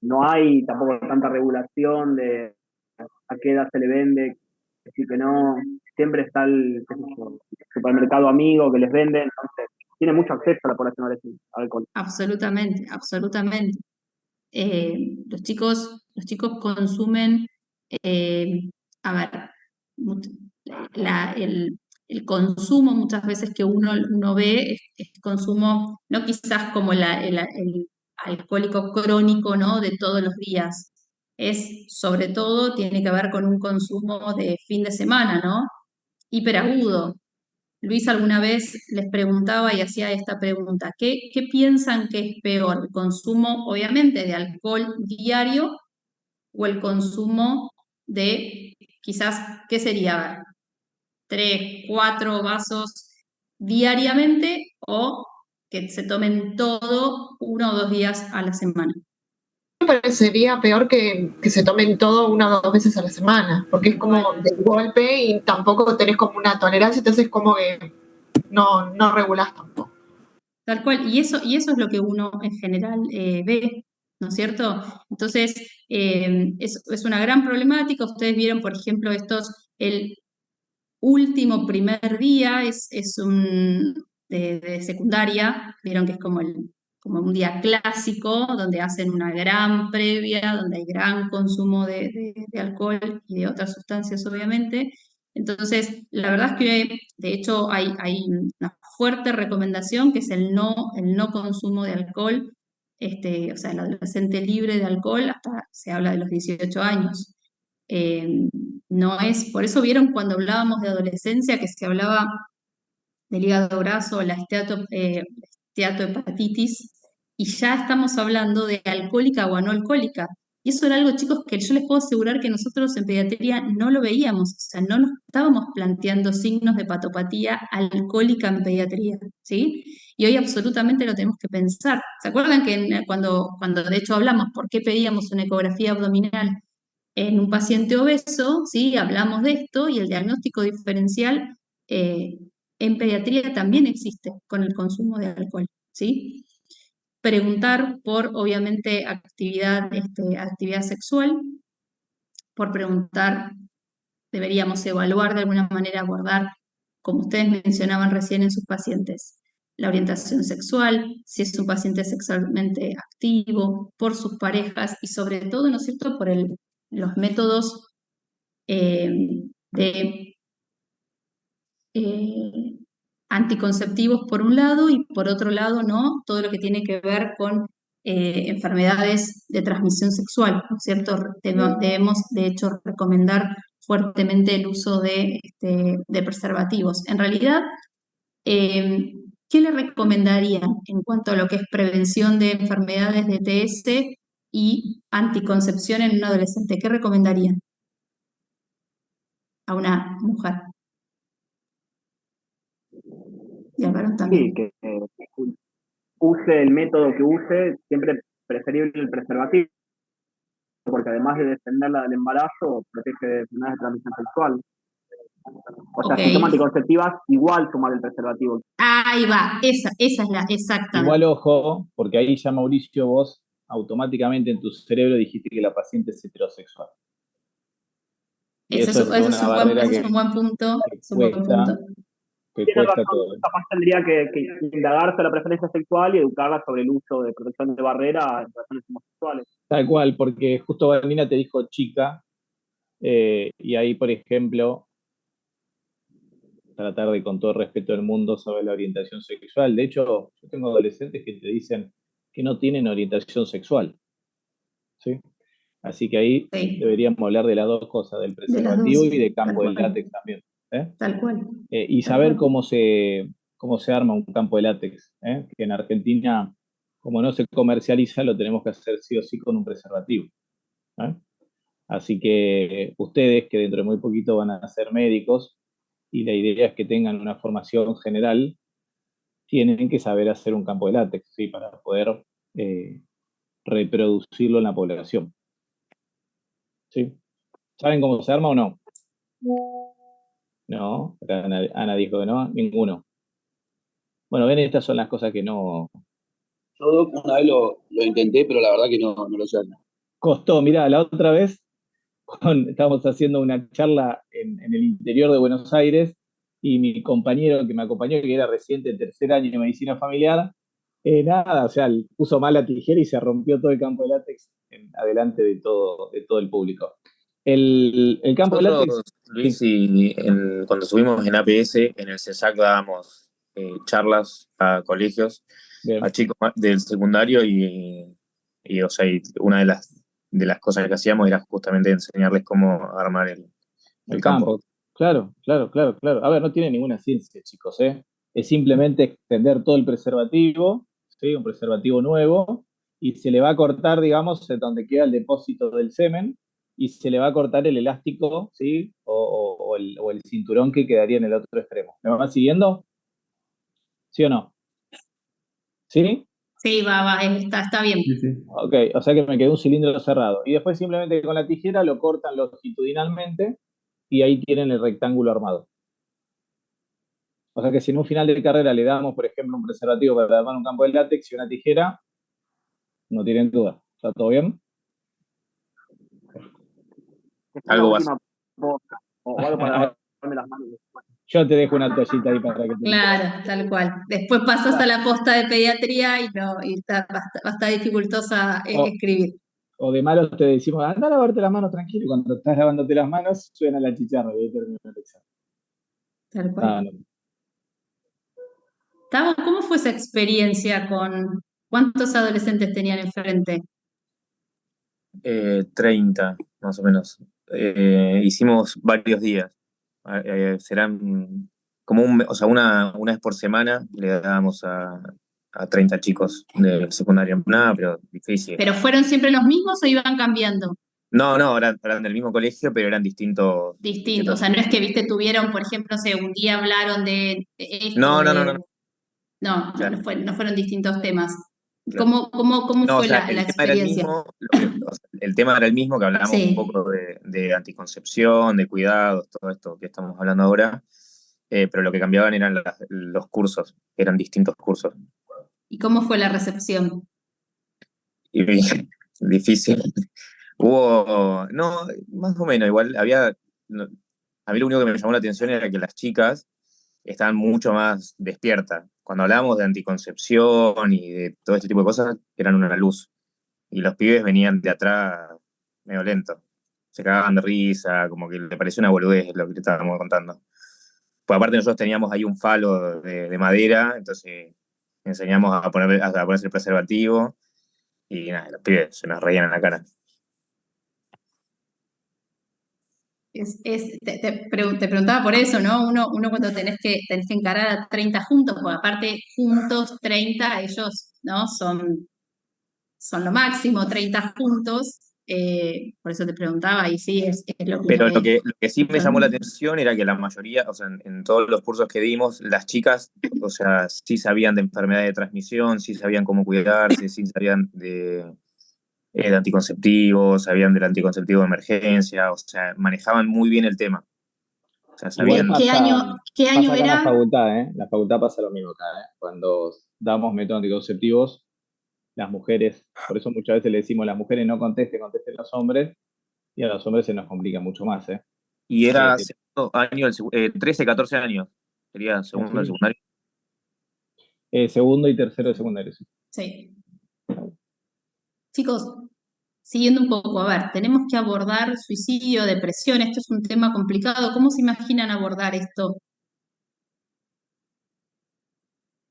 No hay tampoco tanta regulación de a qué edad se le vende, así que no. Siempre está el qué sé yo, supermercado amigo que les vende, entonces tiene mucho acceso a la población adolescente al alcohol. Absolutamente, absolutamente. Los chicos consumen, a ver, el consumo muchas veces que uno ve es consumo, no quizás como el alcohólico crónico, ¿no?, de todos los días. Es, sobre todo, tiene que ver con un consumo de fin de semana, ¿no? Hiperagudo. Luis alguna vez les preguntaba y hacía esta pregunta: ¿qué piensan que es peor? ¿El consumo, obviamente, de alcohol diario o el consumo de, quizás, qué sería, 3, 4 vasos diariamente, o que se tomen todo 1 o 2 días a la semana? Me parecería peor que se tomen todo 1 o 2 veces a la semana, porque es como de golpe y tampoco tenés como una tolerancia, entonces como que no regulás tampoco. Tal cual, y eso es lo que uno en general ve, ¿no es cierto? Entonces, es una gran problemática. Ustedes vieron, por ejemplo, el último primer día es de secundaria, vieron que es como un día clásico, donde hacen una gran previa, donde hay gran consumo de alcohol y de otras sustancias, obviamente. Entonces, la verdad es que, de hecho, hay una fuerte recomendación, que es el no consumo de alcohol, o sea, el adolescente libre de alcohol, hasta se habla de los 18 años. No es, por eso vieron cuando hablábamos de adolescencia que se hablaba del hígado graso, la esteatohepatitis, y ya estamos hablando de alcohólica o no alcohólica. Y eso era algo, chicos, que yo les puedo asegurar que nosotros en pediatría no lo veíamos, o sea, no nos estábamos planteando signos de patopatía alcohólica en pediatría, ¿sí? Y hoy absolutamente lo tenemos que pensar. ¿Se acuerdan que cuando de hecho hablamos por qué pedíamos una ecografía abdominal en un paciente obeso? ¿Sí? Hablamos de esto, y el diagnóstico diferencial en pediatría también existe con el consumo de alcohol, ¿sí? Preguntar por, obviamente, actividad sexual, por preguntar, deberíamos evaluar de alguna manera, abordar como ustedes mencionaban recién en sus pacientes, la orientación sexual, si es un paciente sexualmente activo, por sus parejas y sobre todo, ¿no es cierto?, por los métodos de anticonceptivos por un lado y por otro lado, ¿no?, todo lo que tiene que ver con enfermedades de transmisión sexual, ¿no es cierto? Debemos, de hecho, recomendar fuertemente el uso de preservativos. En realidad, ¿qué le recomendarían en cuanto a lo que es prevención de enfermedades de TS y anticoncepción en un adolescente? ¿Qué recomendarían a una mujer? Y al varón Sí, también. que use el método que use, siempre preferible el preservativo, porque además de defenderla del embarazo, protege de enfermedades de transmisión sexual. O sea, Ok. si toma anticonceptivas, igual tomar el preservativo. Ahí va, esa es la exactamente. Igual ojo, porque ahí ya Mauricio vos automáticamente en tu cerebro dijiste que la paciente es heterosexual. Y eso es una barrera Ese es un buen punto. que Es un buen cuesta, punto. que Tiene cuesta razón, todo. capaz tendría que indagarse la preferencia sexual y educarla sobre el uso de protección de barrera en relaciones homosexuales. Tal cual, porque justo Vanina te dijo chica, y ahí, por ejemplo, tratar de, con todo respeto del mundo, saber la orientación sexual. De hecho, yo tengo adolescentes que te dicen que no tienen orientación sexual, ¿sí? Así que ahí Sí, deberíamos hablar de las dos cosas, del de las dos, preservativo y de tal campo de cual. látex también. Tal cual. Y Tal saber cual. cómo se arma un campo de látex, que en Argentina, como no se comercializa, lo tenemos que hacer sí o sí con un preservativo. ¿eh? Así que ustedes, que dentro de muy poquito van a ser médicos, y la idea es que tengan una formación general, tienen que saber hacer un campo de látex, ¿sí? Para poder reproducirlo en la población. ¿Sí? ¿Saben cómo se arma o no? No, Ana dijo que no, ninguno. Bueno, ven, estas son las cosas que no... Yo una vez lo intenté, pero la verdad que no lo sé hacer. Costó, mirá, la otra vez estábamos haciendo una charla en el interior de Buenos Aires y mi compañero que me acompañó, que era reciente de tercer año de medicina familiar, nada, o sea, puso mal la tijera y se rompió todo el campo de látex adelante de todo el público. El campo de látex... Nosotros, Luis, y cuando estuvimos en APS, en el CESAC dábamos charlas a colegios, Bien. a chicos del secundario y, o sea, y una de las cosas que hacíamos era justamente enseñarles cómo armar el campo. Claro. A ver, no tiene ninguna ciencia, chicos, ¿eh? Es simplemente extender todo el preservativo, ¿sí? Un preservativo nuevo, y se le va a cortar, digamos, donde queda el depósito del semen, y se le va a cortar el elástico, ¿sí? O el cinturón que quedaría en el otro extremo. ¿Me van siguiendo? ¿Sí o no? ¿Sí? Sí, va, está bien. Sí, sí. Ok, o sea que me quedó un cilindro cerrado. Y después simplemente con la tijera lo cortan longitudinalmente y ahí tienen el rectángulo armado. O sea que si en un final de carrera le damos, por ejemplo, un preservativo para armar un campo de látex y una tijera, no tienen duda. ¿Está todo bien? Esta es la Algo última boca, o algo para lavarme las manos. Yo te dejo una toallita ahí para que te... Claro, tal cual. Después pasas a la posta de pediatría y va a estar dificultosa escribir. O de malos te decimos, anda a lavarte las manos tranquilo. Cuando estás lavándote las manos, suena la chicharra y ahí termina el examen. Tal cual. Tavo, ¿cómo fue esa experiencia con cuántos adolescentes tenían enfrente? 30, más o menos. Hicimos varios días. Serán como o sea, una vez por semana le dábamos a 30 chicos del secundario. Nada, pero difícil. ¿Pero fueron siempre los mismos o iban cambiando? No, eran del mismo colegio, pero eran distintos. Distintos. O sea, no es que, viste, tuvieron, por ejemplo, no sé, un día hablaron de esto. No. No, Claro. no fueron distintos temas. Claro. ¿Cómo No, fue o sea, la el tema era el experiencia? mismo, o sea, el tema era el mismo, que hablábamos un Sí. poco de anticoncepción, de cuidados, todo esto que estamos hablando ahora, pero lo que cambiaban eran los cursos, eran distintos cursos. ¿Y cómo fue la recepción? Y difícil. No, más o menos, igual a mí lo único que me llamó la atención era que las chicas estaban mucho más despiertas. Cuando hablábamos de anticoncepción y de todo este tipo de cosas, eran una luz. Y los pibes venían de atrás medio lento. Se cagaban de risa, como que le pareció una boludez lo que le estábamos contando. Pues aparte nosotros teníamos ahí un falo de madera, entonces enseñamos a ponerse el preservativo y nada, los pibes se nos reían en la cara. Te preguntaba por eso, ¿no? Uno cuando tenés que encarar a 30 juntos, porque aparte juntos 30, ellos, ¿no? Son lo máximo, 30 juntos, por eso te preguntaba, y sí, es lo Pero lo que que sí me llamó la atención era que la mayoría, o sea, en todos los cursos que dimos, las chicas, o sea, sí sabían de enfermedades de transmisión, sí sabían cómo cuidarse, sí sabían de anticonceptivos, sabían del anticonceptivo de emergencia, o sea, manejaban muy bien el tema. O sea, Igual sabían. ¿Qué año pasa acá en la era? facultad, ¿eh? En la facultad pasa lo mismo acá, ¿eh? Cuando damos métodos anticonceptivos, las mujeres, por eso muchas veces le decimos a las mujeres no contesten los hombres, y a los hombres se nos complica mucho más, ¿eh? Y era Eh, segundo año, 13, 14 años. Sería segundo del secundario. Segundo y tercero de secundario, sí. Sí. Chicos, siguiendo un poco, a ver, tenemos que abordar suicidio, depresión, esto es un tema complicado. ¿Cómo se imaginan abordar esto?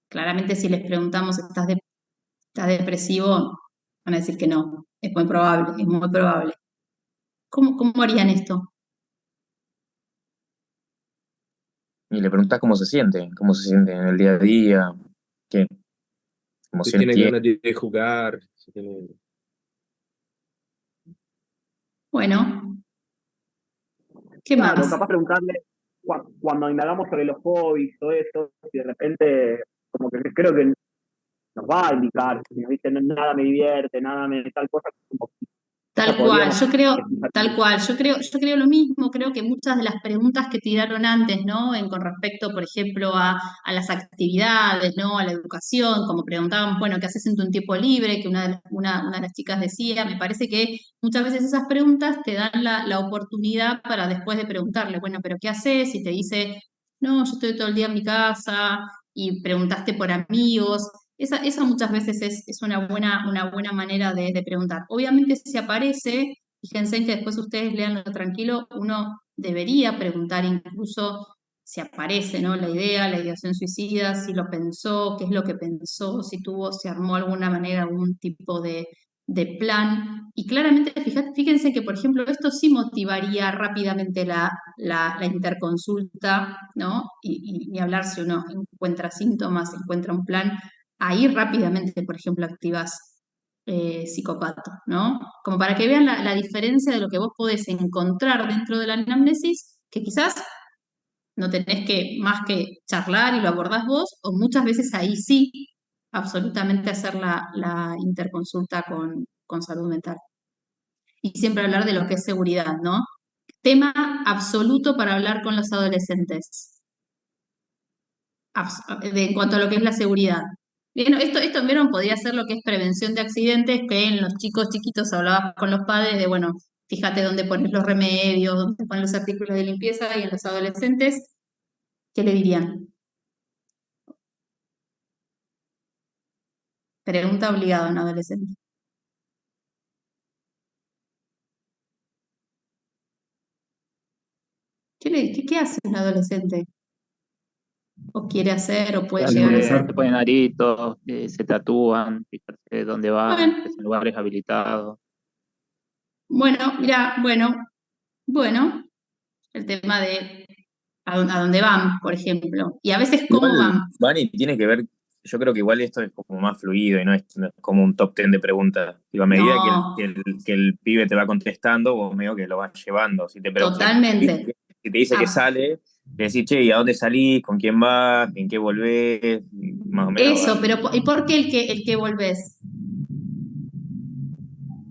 Claramente si les preguntamos, ¿estás depresivo? Van a decir que no, es muy probable, es muy probable. ¿Cómo harían esto? Y le preguntás cómo se siente en el día a día, qué Si emociones tiene tiene. ganas de jugar, si tiene... Bueno, ¿qué Claro, más? capaz preguntarle cuando indagamos sobre los hobbies, todo eso, si de repente, como que creo que nos va a indicar, si nos dice nada me divierte, nada me tal cosa, como que Tal cual, podríamos yo creo, empezar tal cual, yo creo lo mismo, creo que muchas de las preguntas que tiraron antes, ¿no? Con respecto, por ejemplo, a las actividades, ¿no? A la educación, como preguntaban, bueno, ¿qué haces en tu tiempo libre? Que una de las chicas decía, me parece que muchas veces esas preguntas te dan la oportunidad para después de preguntarle, bueno, pero ¿qué haces? Y te dice, no, yo estoy todo el día en mi casa, y preguntaste por amigos. Esa muchas veces es una buena manera de preguntar. Obviamente, si aparece, fíjense en que después ustedes leanlo tranquilo, uno debería preguntar incluso si aparece, ¿no? La idea, la ideación suicida, si lo pensó, qué es lo que pensó, si armó de alguna manera algún tipo de plan. Y claramente, fíjense que, por ejemplo, esto sí motivaría rápidamente la interconsulta, ¿no? Y hablar si uno encuentra síntomas, encuentra un plan, ahí rápidamente, por ejemplo, activas psicopato, ¿no? Como para que vean la diferencia de lo que vos podés encontrar dentro de la anamnesis, que quizás no tenés que más que charlar y lo abordás vos, o muchas veces ahí sí, absolutamente hacer la interconsulta con salud mental. Y siempre hablar de lo que es seguridad, ¿no? Tema absoluto para hablar con los adolescentes en cuanto a lo que es la seguridad. Bien, esto vieron, podría ser lo que es prevención de accidentes, que en los chicos chiquitos hablabas con los padres de, bueno, fíjate dónde pones los remedios, dónde pones los artículos de limpieza, y en los adolescentes, ¿qué le dirían? Pregunta obligada a un adolescente. ¿Qué hace un adolescente? ¿O quiere hacer o puede llegar a hacer? Se ponen aritos, se tatúan, fijarse dónde van, Bueno, que son lugares habilitados. bueno, mira, bueno, el tema de a dónde van, por ejemplo, y a veces cómo Igual, van. Vani, tiene que ver, yo creo que igual esto es como más fluido y no es como un top 10 de preguntas. Digo, a medida No, que el pibe te va contestando, vos medio que lo vas llevando. totalmente. Si te dice que sale, le decís, che, ¿y a dónde salís? ¿Con quién vas? ¿En qué volvés? Más o menos. Eso, pero ¿y por qué el que volvés?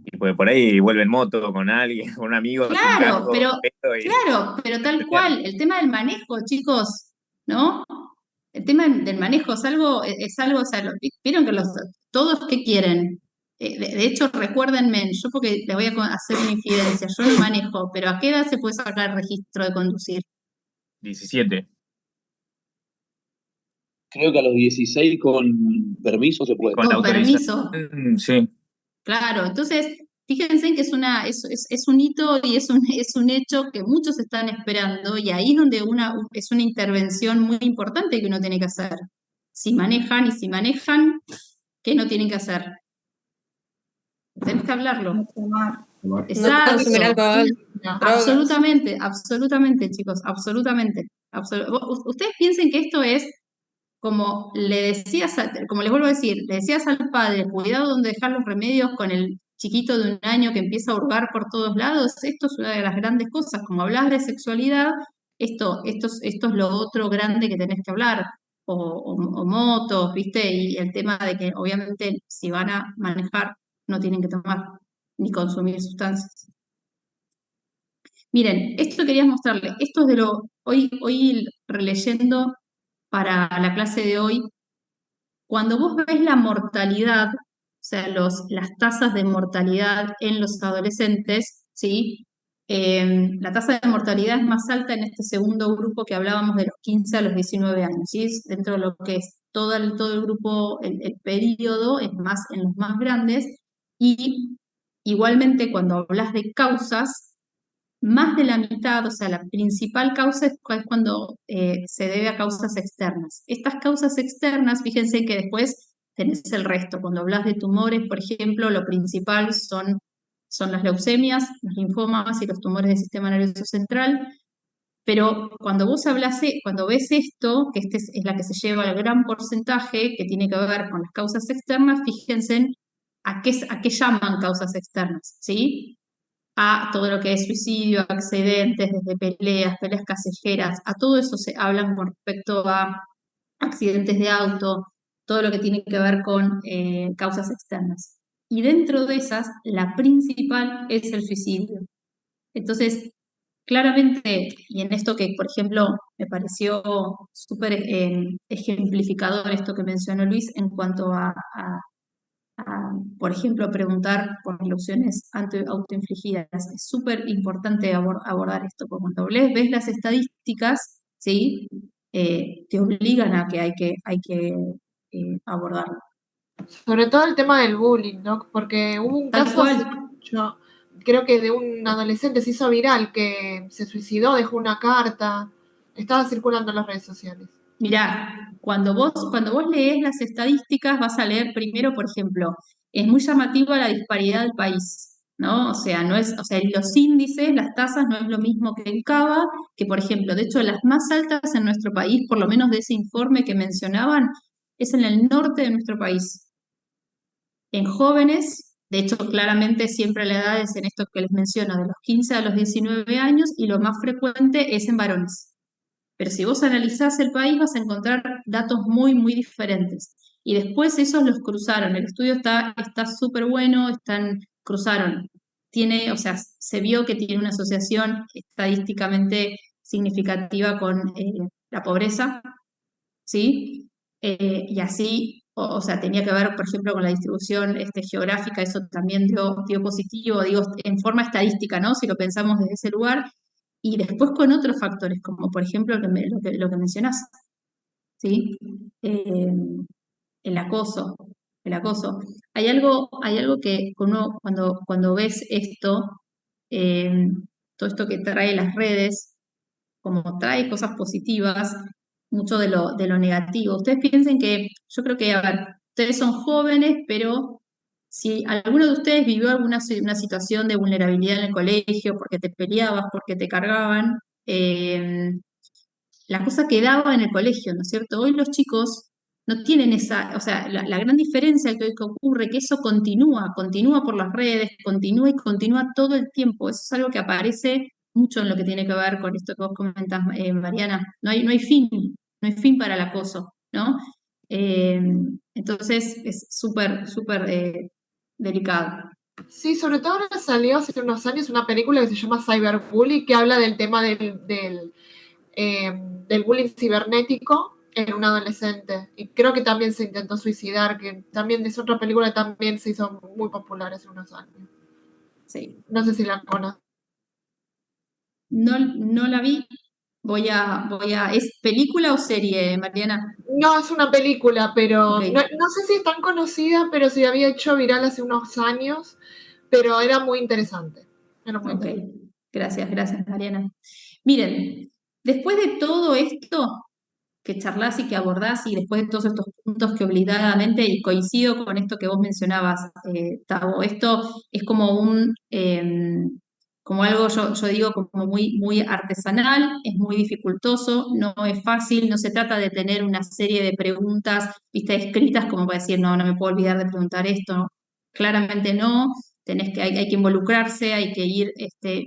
Y pues por ahí vuelve en moto con alguien, con un amigo, sin Claro, casco, pero, pedo y claro, tal cual, el tema del manejo, chicos, ¿no? El tema del manejo es algo, o sea, vieron que todos que quieren. De hecho, recuérdenme, yo porque le voy a hacer una infidencia, yo no manejo, pero ¿a qué edad se puede sacar el registro de conducir? 17. Creo que a los 16 con permiso se puede. Con Con permiso. autorización, sí. Claro, entonces fíjense que es un hito y es un hecho que muchos están esperando y ahí es donde es una intervención muy importante que uno tiene que hacer. Si manejan, ¿qué no tienen que hacer? Tenés que hablarlo. No fumar. No Exacto. consumir alcohol, drogas. Absolutamente, chicos, absolutamente. Ustedes piensen que esto es como como les vuelvo a decir, le decías al padre, cuidado donde dejar los remedios con el chiquito de 1 año que empieza a hurgar por todos lados. Esto es una de las grandes cosas. Como hablas de sexualidad, esto es lo otro grande que tenés que hablar. O motos, ¿viste? Y el tema de que obviamente si van a manejar no tienen que tomar ni consumir sustancias. Miren, esto quería mostrarles, esto es de hoy releyendo para la clase de hoy, cuando vos ves la mortalidad, o sea, las tasas de mortalidad en los adolescentes, ¿sí? La tasa de mortalidad es más alta en este segundo grupo que hablábamos de los 15 a los 19 años, ¿sí? Dentro de lo que es todo el grupo, el periodo, es más en los más grandes, y igualmente cuando hablas de causas, más de la mitad, o sea, la principal causa es cuando se debe a causas externas. Estas causas externas, fíjense que después tenés el resto. Cuando hablas de tumores, por ejemplo, lo principal son las leucemias, los linfomas y los tumores del sistema nervioso central. Pero cuando vos cuando ves esto, que es la que se lleva el gran porcentaje que tiene que ver con las causas externas, fíjense a qué llaman causas externas, ¿sí? A todo lo que es suicidio, accidentes, desde peleas callejeras, a todo eso se hablan con respecto a accidentes de auto, todo lo que tiene que ver con causas externas. Y dentro de esas, la principal es el suicidio. Entonces, claramente, y en esto que, por ejemplo, me pareció súper ejemplificador esto que mencionó Luis en cuanto a, por ejemplo, preguntar por ilusiones autoinfligidas. Es súper importante abordar esto, porque cuando ves las estadísticas, ¿sí? Te obligan a que hay que abordarlo. Sobre todo el tema del bullying, ¿no? Porque hubo un Tal caso hace cual. mucho, creo que de un adolescente se hizo viral que se suicidó, dejó una carta, estaba circulando en las redes sociales. Mirá, cuando vos lees las estadísticas, vas a leer primero, por ejemplo, es muy llamativa la disparidad del país, ¿no? O sea, los índices, las tasas no es lo mismo que en Cava, que por ejemplo, de hecho, las más altas en nuestro país, por lo menos de ese informe que mencionaban, es en el norte de nuestro país. En jóvenes, de hecho, claramente siempre la edad es en esto que les menciono, de los 15 a los 19 años, y lo más frecuente es en varones. Pero si vos analizás el país vas a encontrar datos muy, muy diferentes. Y después esos los cruzaron. El estudio está súper bueno, cruzaron. O sea, se vio que tiene una asociación estadísticamente significativa con la pobreza, ¿sí? Y así, o sea, tenía que ver, por ejemplo, con la distribución geográfica, eso también dio positivo, digo, en forma estadística, ¿no? Si lo pensamos desde ese lugar, y después con otros factores, como por ejemplo lo que mencionás, ¿sí? El acoso, el acoso. Hay algo que uno, cuando ves esto, eh, todo esto que trae las redes, como trae cosas positivas, mucho de lo negativo. Ustedes piensen que, yo creo que, a ver, ustedes son jóvenes, pero si alguno de ustedes vivió una situación de vulnerabilidad en el colegio, porque te peleabas, porque te cargaban, la cosa quedaba en el colegio, ¿no es cierto? Hoy los chicos no tienen o sea, la gran diferencia que hoy que ocurre, que eso continúa por las redes, continúa y continúa todo el tiempo. Eso es algo que aparece mucho en lo que tiene que ver con esto que vos comentás, Mariana. No hay fin para el acoso, ¿no? Eh, entonces es súper, súper delicado. Sí, sobre todo ahora salió hace unos años una película que se llama Cyberbully, que habla del tema del bullying cibernético en un adolescente. Y creo que también se intentó suicidar, que también es otra película que también se hizo muy popular hace unos años. Sí. No sé si la conoces. No la vi, ¿Es película o serie, Mariana? No, es una película, pero Ok, no sé si es tan conocida, pero se había hecho viral hace unos años, pero era muy interesante. Era muy ok. interesante. Gracias, Mariana. Miren, después de todo esto que charlas y que abordás y después de todos estos puntos que obligadamente, y coincido con esto que vos mencionabas, Tavo, esto es como como algo, yo digo, como muy artesanal, es muy dificultoso, no es fácil, no se trata de tener una serie de preguntas, viste, escritas como para decir, no me puedo olvidar de preguntar esto, ¿no? Claramente no, hay que involucrarse, hay que ir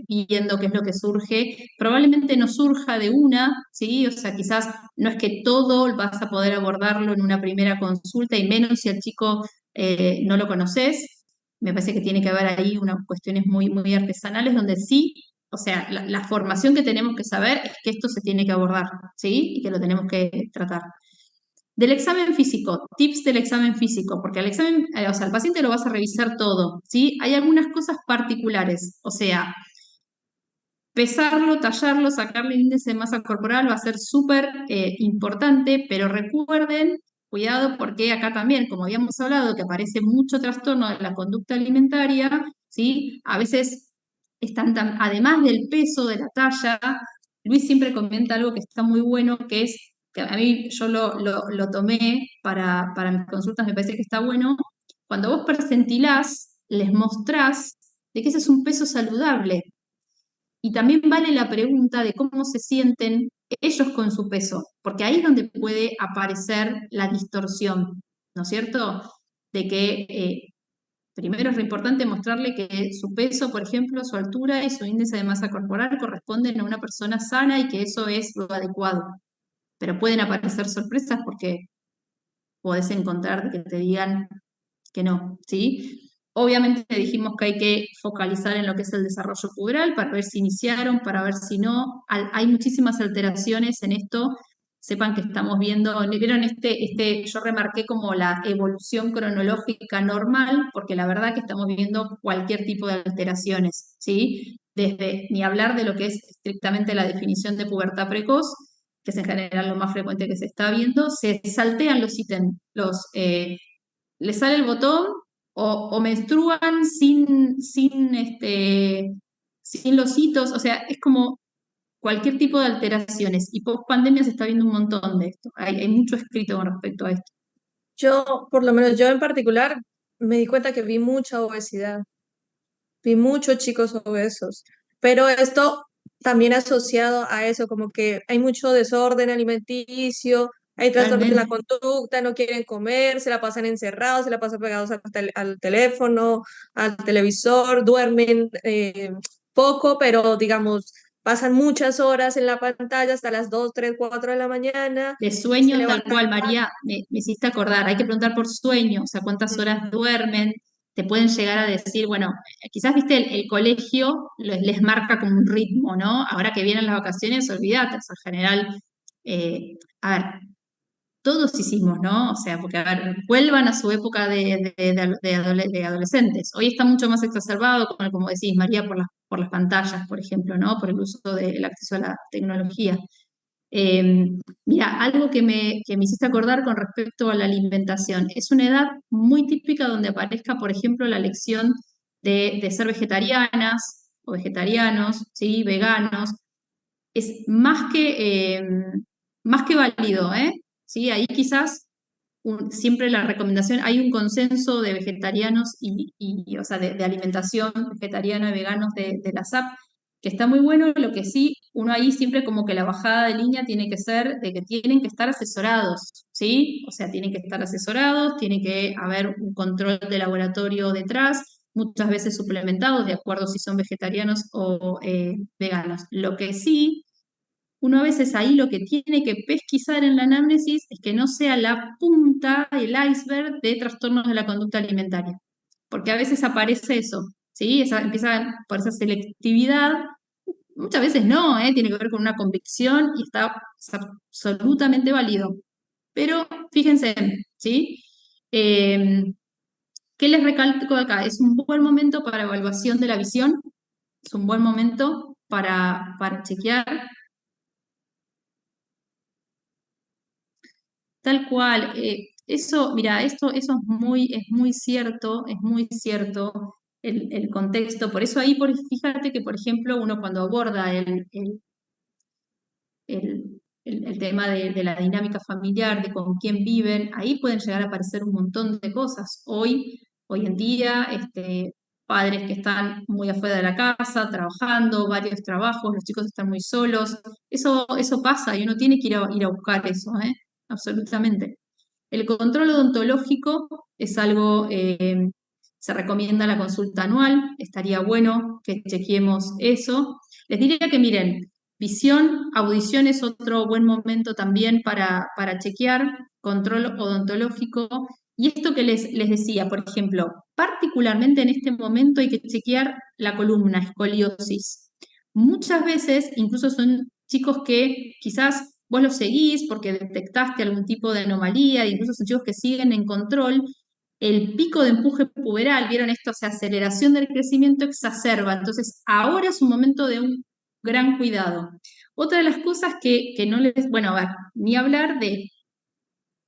viendo qué es lo que surge. Probablemente no surja de una, ¿sí? O sea, quizás no es que todo vas a poder abordarlo en una primera consulta, y menos si al chico no lo conoces. Me parece que tiene que haber ahí unas cuestiones muy artesanales donde sí, o sea, la formación que tenemos que saber es que esto se tiene que abordar, ¿sí? Y que lo tenemos que tratar. Del examen físico, tips del examen físico, porque al examen, o sea, al paciente lo vas a revisar todo, ¿sí? Hay algunas cosas particulares, o sea, pesarlo, tallarlo, sacarle el índice de masa corporal va a ser súper importante, pero recuerden, cuidado, porque acá también, como habíamos hablado, que aparece mucho trastorno de la conducta alimentaria, ¿sí? A veces además del peso, de la talla, Luis siempre comenta algo que está muy bueno, que es, que a mí yo lo tomé para mis consultas, me parece que está bueno. Cuando vos percentilás, les mostrás de que ese es un peso saludable. Y también vale la pregunta de cómo se sienten ellos con su peso, porque ahí es donde puede aparecer la distorsión, ¿no es cierto? De que primero es importante mostrarle que su peso, por ejemplo, su altura y su índice de masa corporal corresponden a una persona sana y que eso es lo adecuado. Pero pueden aparecer sorpresas porque podés encontrar que te digan que no, ¿sí? Obviamente dijimos que hay que focalizar en lo que es el desarrollo puberal para ver si iniciaron, para ver si no. Hay muchísimas alteraciones en esto. Sepan que estamos viendo, vieron yo remarqué como la evolución cronológica normal, porque la verdad que estamos viendo cualquier tipo de alteraciones, ¿sí? Desde ni hablar de lo que es estrictamente la definición de pubertad precoz, que es en general lo más frecuente que se está viendo, se saltean los ítems, les sale el botón o menstruan sin los hitos, o sea, es como cualquier tipo de alteraciones. Y post pandemia se está viendo un montón de esto. Hay mucho escrito con respecto a esto. Yo, por lo menos yo en particular, me di cuenta que vi mucha obesidad, vi muchos chicos obesos, pero esto también asociado a eso, como que hay mucho desorden alimenticio, hay trastornos de la Totalmente. conducta, no quieren comer, se la pasan encerrados, se la pasan pegados al teléfono, al televisor, duermen poco, pero digamos, pasan muchas horas en la pantalla hasta las 2, 3, 4 de la mañana, De se sueño, tal levantan cual, María, me hiciste acordar, hay que preguntar por sueño, o sea, cuántas horas duermen, te pueden llegar a decir, bueno, quizás, viste, el colegio les marca como un ritmo, ¿no? Ahora que vienen las vacaciones, olvídate, o sea, en general, a ver, todos hicimos, ¿no? O sea, porque, a ver, vuelvan a su época de adolescentes. Hoy está mucho más exacerbado, como decís, María, por las pantallas, por ejemplo, ¿no? Por el uso del acceso a la tecnología. Eh, Mira, algo que me hiciste acordar con respecto a la alimentación, es una edad muy típica donde aparezca, por ejemplo, la elección de ser vegetarianas o vegetarianos, ¿sí? Veganos. Es más que válido, ¿eh? ¿Sí? Ahí quizás siempre la recomendación, hay un consenso de vegetarianos o sea, de alimentación vegetariana y veganos de la SAP, que está muy bueno. Lo que sí, uno ahí siempre como que la bajada de línea tiene que ser de que tienen que estar asesorados, ¿sí? O sea, tienen que estar asesorados, tiene que haber un control de laboratorio detrás, muchas veces suplementados, de acuerdo si son vegetarianos o veganos. Lo que sí, uno a veces ahí lo que tiene que pesquisar en la anamnesis es que no sea la punta del iceberg de trastornos de la conducta alimentaria, porque a veces aparece eso, ¿sí? Empieza por esa selectividad, muchas veces no, tiene que ver con una convicción y es absolutamente válido. Pero fíjense, ¿sí? Eh, ¿Qué les recalco acá? Es un buen momento para evaluación de la visión, es un buen momento para chequear Tal cual. Eso, mira, eso es muy cierto, es muy cierto el contexto. Por eso ahí, fíjate que, por ejemplo, uno cuando aborda el tema de la dinámica familiar, de con quién viven, ahí pueden llegar a aparecer un montón de cosas. Hoy en día, padres que están muy afuera de la casa, trabajando, varios trabajos, los chicos están muy solos. Eso pasa y uno tiene que ir a buscar eso, absolutamente. El control odontológico es algo, se recomienda la consulta anual, estaría bueno que chequeemos eso. Les diría que miren, visión, audición es otro buen momento también para chequear, control odontológico. Y esto que les decía, por ejemplo, particularmente en este momento hay que chequear la columna, escoliosis. Muchas veces, incluso son chicos que quizás vos los seguís porque detectaste algún tipo de anomalía, incluso son chicos que siguen en control, el pico de empuje puberal, ¿vieron esto? O sea, aceleración del crecimiento exacerba. Entonces, ahora es un momento de un gran cuidado. Otra de las cosas que no les, bueno, a ver, ni hablar de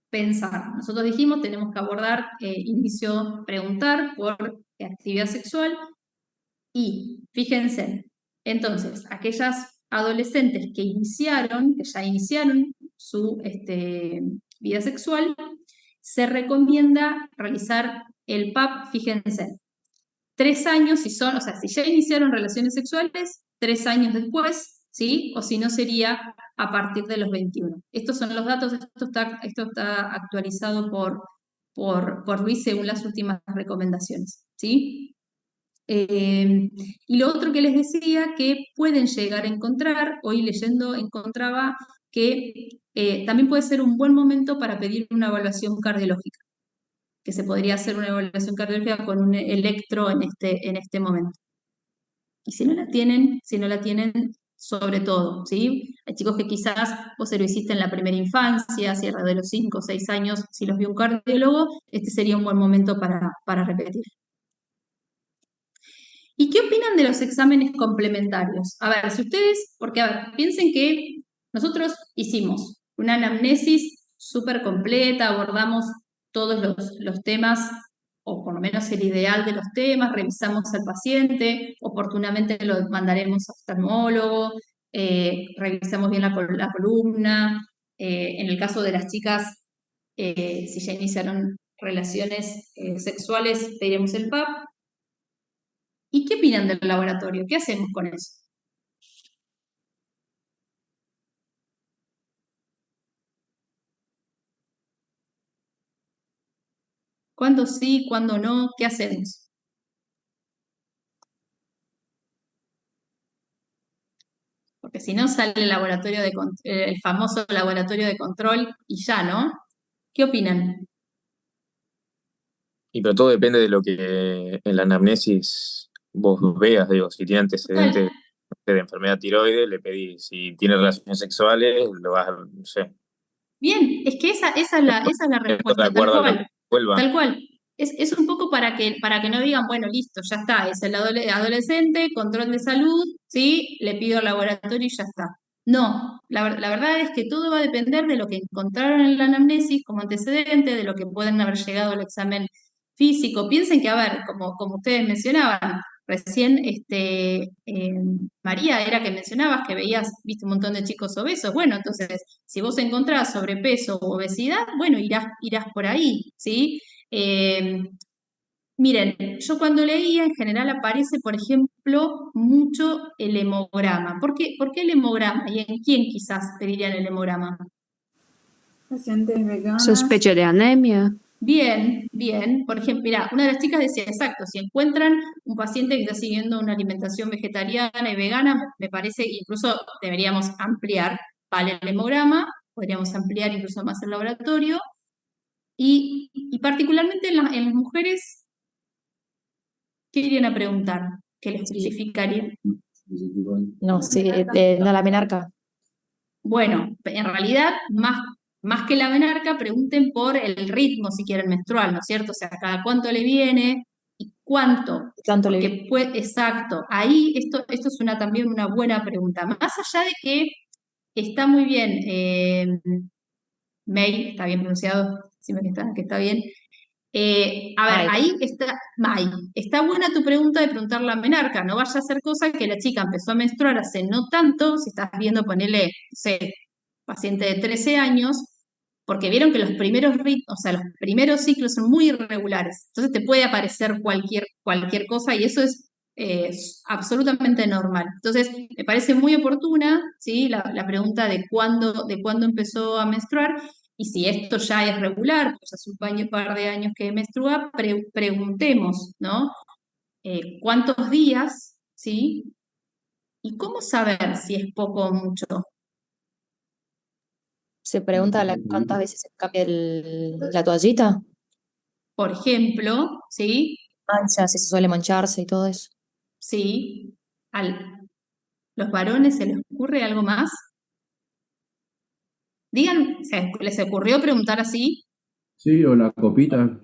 pensar. Nosotros dijimos, tenemos que abordar inicio, preguntar por actividad sexual y fíjense, entonces, aquellas adolescentes que ya iniciaron su vida sexual, se recomienda realizar el PAP, fíjense, 3 años si son, o sea, si ya iniciaron relaciones sexuales, 3 años después, ¿sí? O si no sería a partir de los 21. Estos son los datos, esto está actualizado por Luis según las últimas recomendaciones, ¿sí? Y lo otro que les decía que pueden llegar a encontrar, hoy leyendo encontraba que también puede ser un buen momento para pedir una evaluación cardiológica, que se podría hacer una evaluación cardiológica con un electro en este momento. Y si no la tienen, sobre todo, ¿sí? Hay chicos que quizás vos se lo hiciste en la primera infancia, cierre de los 5 o 6 años, si los vio un cardiólogo, este sería un buen momento para repetir. ¿Y qué opinan de los exámenes complementarios? A ver, si ustedes, porque a ver, piensen que nosotros hicimos una anamnesis súper completa, abordamos todos los temas, o por lo menos el ideal de los temas, revisamos al paciente, oportunamente lo mandaremos a oftalmólogo, revisamos bien la columna, en el caso de las chicas, si ya iniciaron relaciones sexuales, pediremos el PAP. ¿Y qué opinan del laboratorio? ¿Qué hacemos con eso? ¿Cuándo sí, cuándo no? ¿Qué hacemos? Porque si no sale el famoso laboratorio de control y ya, ¿no? ¿Qué opinan? Y pero todo depende de lo que en la anamnesis vos veas, digo, si tiene antecedentes de enfermedad tiroides, le pedís, si tiene relaciones sexuales, lo vas a, no sé. Bien, es que esa es la respuesta, De acuerdo a lo que vuelva. tal cual. Es un poco para que no digan, bueno, listo, ya está, es el adolescente, control de salud, ¿sí? Le pido al laboratorio y ya está. No, la verdad es que todo va a depender de lo que encontraron en la anamnesis como antecedente, de lo que pueden haber llegado al examen físico. Piensen que, a ver, como ustedes mencionaban, recién María era que mencionabas que viste un montón de chicos obesos. Bueno, entonces, si vos encontrás sobrepeso o obesidad, bueno, irás por ahí, ¿sí? Miren, yo cuando leía en general aparece, por ejemplo, mucho el hemograma. ¿Por qué el hemograma? ¿Y en quién quizás pedirían el hemograma? Pacientes veganas. Sospecho de anemia. Bien, bien. Por ejemplo, mira, una de las chicas decía, exacto, si encuentran un paciente que está siguiendo una alimentación vegetariana y vegana, me parece que incluso deberíamos ampliar, vale, el hemograma, podríamos ampliar incluso más el laboratorio, y particularmente en las mujeres, ¿qué irían a preguntar? ¿Qué les justificaría? No, sí, no, la menarca. Bueno, en realidad, más que la menarca, pregunten por el ritmo, si quieren, menstrual, ¿no es cierto? O sea, cada cuánto le viene y cuánto. ¿Cuánto le Porque exacto, ahí esto es también una buena pregunta. Más allá de que está muy bien May, está bien pronunciado, decime que está bien. A ver, Ay, ahí está, May, está buena tu pregunta de preguntarle a menarca, no vaya a ser cosa que la chica empezó a menstruar hace no tanto, si estás viendo, ponele, no sé, paciente de 13 años, porque vieron que los primeros o sea, los primeros ciclos son muy irregulares, entonces te puede aparecer cualquier cosa y eso es absolutamente normal. Entonces, me parece muy oportuna, ¿sí? La pregunta de cuándo empezó a menstruar, y si esto ya es regular, pues hace un par de años que menstrua, preguntemos, ¿no? ¿Cuántos días, ¿sí? ¿Y cómo saber si es poco o mucho? se pregunta cuántas veces se cambia la toallita. Por ejemplo, ¿sí? Mancha, si se suele mancharse y todo eso. ¿Sí? ¿A los varones se les ocurre algo más? Digan, ¿les ocurrió preguntar así? Sí, o la copita.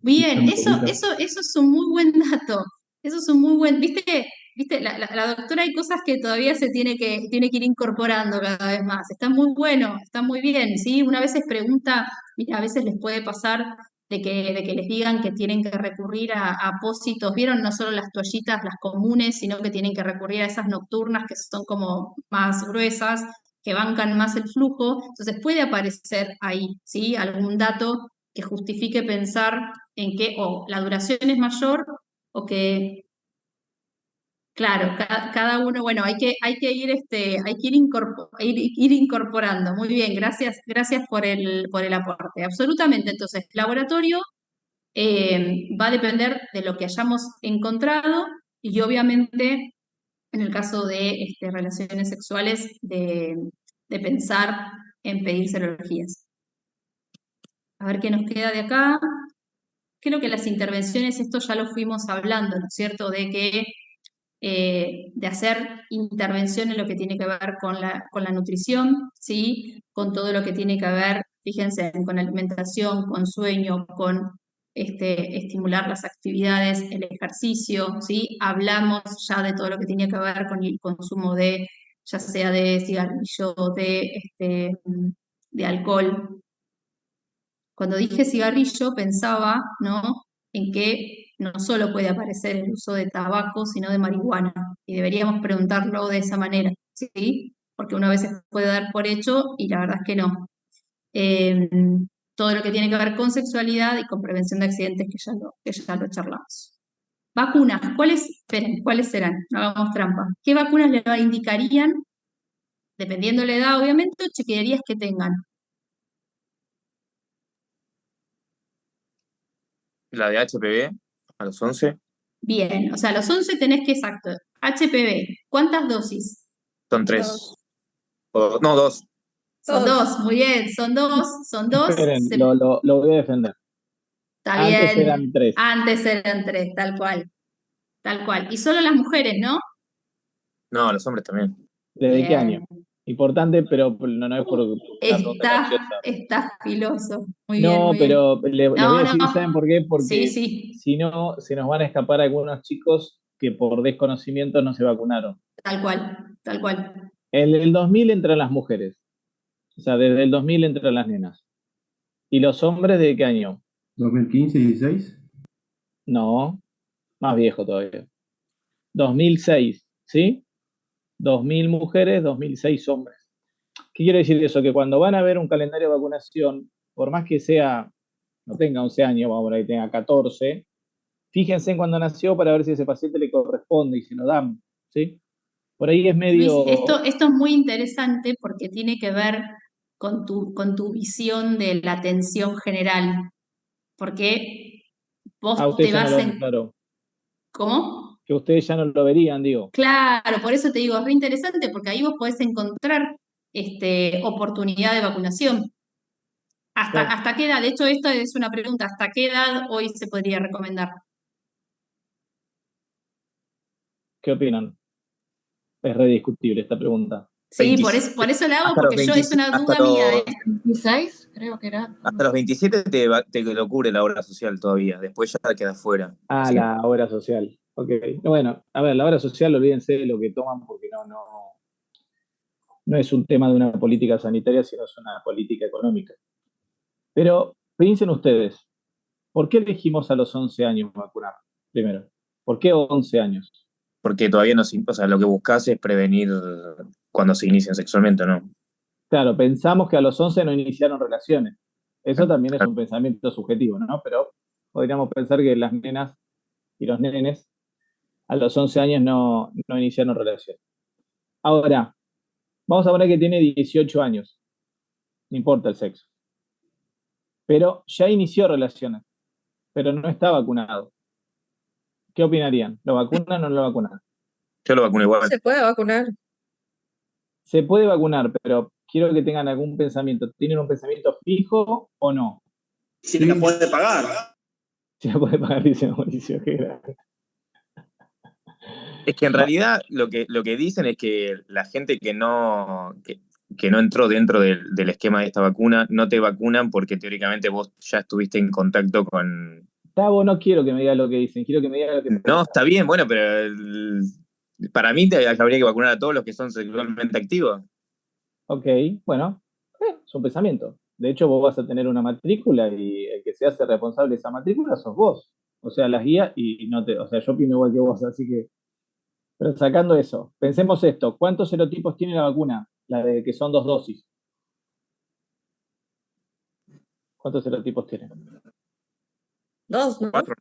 Bien, Echan copita. eso es un muy buen dato. Eso es un muy buen, viste, la doctora hay cosas que todavía tiene que ir incorporando cada vez más. Está muy bueno, está muy bien, ¿sí? Una vez se pregunta, mira, a veces les puede pasar de que les digan que tienen que recurrir a apósitos, ¿vieron? No solo las toallitas, las comunes, sino que tienen que recurrir a esas nocturnas que son como más gruesas, que bancan más el flujo. Entonces puede aparecer ahí, ¿sí? Algún dato que justifique pensar en que o la duración es mayor o que, claro, cada uno, bueno, hay que ir incorporando. Muy bien, gracias por el aporte. Absolutamente, entonces, laboratorio va a depender de lo que hayamos encontrado y obviamente, en el caso de relaciones sexuales, de pensar en pedir serologías. A ver qué nos queda de acá. Creo que las intervenciones, esto ya lo fuimos hablando, ¿no es cierto? De hacer intervención en lo que tiene que ver con la nutrición, ¿sí? Con todo lo que tiene que ver, fíjense, con alimentación, con sueño, con estimular las actividades, el ejercicio, ¿sí? Hablamos ya de todo lo que tiene que ver con el consumo ya sea de cigarrillo, de alcohol. Cuando dije cigarrillo pensaba, ¿no? En que no solo puede aparecer el uso de tabaco, sino de marihuana. Y deberíamos preguntarlo de esa manera, ¿sí? Porque uno a veces puede dar por hecho y la verdad es que no. Eh, Todo lo que tiene que ver con sexualidad y con prevención de accidentes, que ya lo charlamos. Vacunas, esperen, ¿cuáles serán? No hagamos trampa. ¿Qué vacunas le indicarían, dependiendo de la edad, obviamente, o chequearías que tengan? La de HPV a los 11 Bien, o sea, a los 11 tenés que, exacto, HPV, ¿cuántas dosis? son 3. Dos. No, 2. Son Dos. dos, muy bien, son dos, Esperen, lo voy a defender. está Antes bien, eran 3. antes eran 3, tal cual. Y solo las mujeres, ¿no? No, los hombres también. ¿Desde qué año? Bien. Importante, pero no es por una pregunta capciosa. Está filoso, muy bien, No, muy bien. pero les voy a No, decir, ¿saben por qué? sí, Porque sí, si no, se nos van a escapar algunos chicos que por desconocimiento no se vacunaron. tal cual, tal cual. En el 2000 entran las mujeres, o sea, desde el 2000 entran las nenas. ¿Y los hombres de qué año? 2015, 16. No, más viejo todavía. 2006, ¿sí? 2000 mujeres, 2006 hombres. ¿Qué quiere decir eso? Que cuando van a ver un calendario de vacunación, por más que sea, no tenga 11 años, vamos a ver, tenga 14, fíjense en cuándo nació para ver si ese paciente le corresponde y se lo dan, ¿sí? Por ahí es Luis, medio... esto es muy interesante porque tiene que ver con tu visión de la atención general, porque Ah, vos ustedes te ya no vas lo ven, en... claro. ¿Cómo? Que ustedes ya no lo verían, digo. Claro, por eso te digo, es re interesante porque ahí vos podés encontrar oportunidad de vacunación. Claro. ¿Hasta qué edad? De hecho, esto es una pregunta, ¿hasta qué edad hoy se podría recomendar? ¿Qué opinan? Es rediscutible esta pregunta. Sí, 27, por eso la hago, hasta los porque es 27, una duda mía, ¿eh? 16, creo que era. hasta los 27 te lo cubre la obra social todavía. Después ya queda fuera. Ah, ¿Sí? la obra social. Ok. Bueno, a ver, la obra social, olvídense de lo que toman porque No es un tema de una política sanitaria, sino es una política económica. Pero piensen ustedes, ¿por qué elegimos a los 11 años vacunar? Primero, ¿por qué 11 años? Porque todavía no, o sea, lo que buscas es prevenir cuando se inician sexualmente, ¿no? Claro, pensamos que a los 11 no iniciaron relaciones. Eso también es un pensamiento subjetivo, ¿no? Pero podríamos pensar que las nenas y los nenes a los 11 años no iniciaron relaciones. Ahora, vamos a poner que tiene 18 años. No importa el sexo. Pero ya inició relaciones, pero no está vacunado. ¿Qué opinarían? ¿Lo vacunan o no lo vacunan? Yo lo vacuno igual. Se puede vacunar. Se puede vacunar, pero quiero que tengan algún pensamiento. ¿Tienen un pensamiento fijo o no? Si la puede pagar. Si la puede pagar, dice Mauricio, qué grave. Es que en realidad lo que dicen es que la gente que no entró dentro del esquema de esta vacuna, no te vacunan porque teóricamente vos ya estuviste en contacto con... Tavo, no quiero que me diga lo que dicen, quiero que me diga lo que... No, está bien, bueno, pero para mí habría que vacunar a todos los que son sexualmente activos. Ok, bueno, es un pensamiento. De hecho, vos vas a tener una matrícula y el que se hace responsable de esa matrícula sos vos. O sea, las guías y no te... O sea, yo opino igual que vos, así que... Pero sacando eso, pensemos esto, ¿cuántos serotipos tiene la vacuna? La de que son 2 dosis. ¿Cuántos serotipos tiene? 2, ¿no? 4.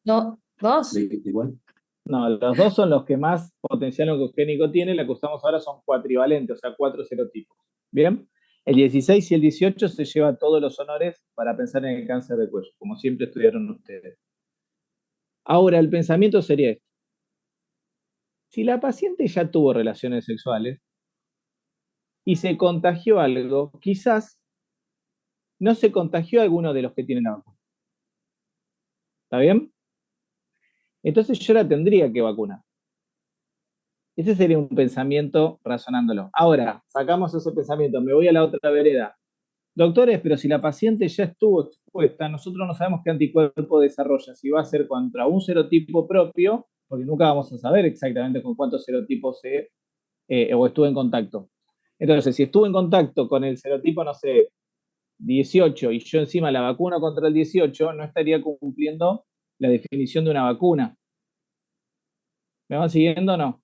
No, 2. Igual. No, los 2 son los que más potencial oncogénico tiene, la que usamos ahora son cuatrivalentes, o sea, 4 serotipos. ¿Bien? El 16 y el 18 se lleva todos los honores para pensar en el cáncer de cuello, como siempre estudiaron ustedes. Ahora, el pensamiento sería este. Si la paciente ya tuvo relaciones sexuales y se contagió algo, quizás no se contagió alguno de los que tienen la vacuna. ¿Está bien? Entonces yo la tendría que vacunar. Ese sería un pensamiento razonándolo. Ahora, sacamos ese pensamiento, me voy a la otra vereda. Doctores, pero si la paciente ya estuvo expuesta, nosotros no sabemos qué anticuerpo desarrolla, si va a ser contra un serotipo propio, porque nunca vamos a saber exactamente con cuántos serotipos o estuvo en contacto. Entonces, si estuvo en contacto con el serotipo, no sé, 18, y yo encima la vacuno contra el 18, no estaría cumpliendo la definición de una vacuna. ¿Me van siguiendo o no?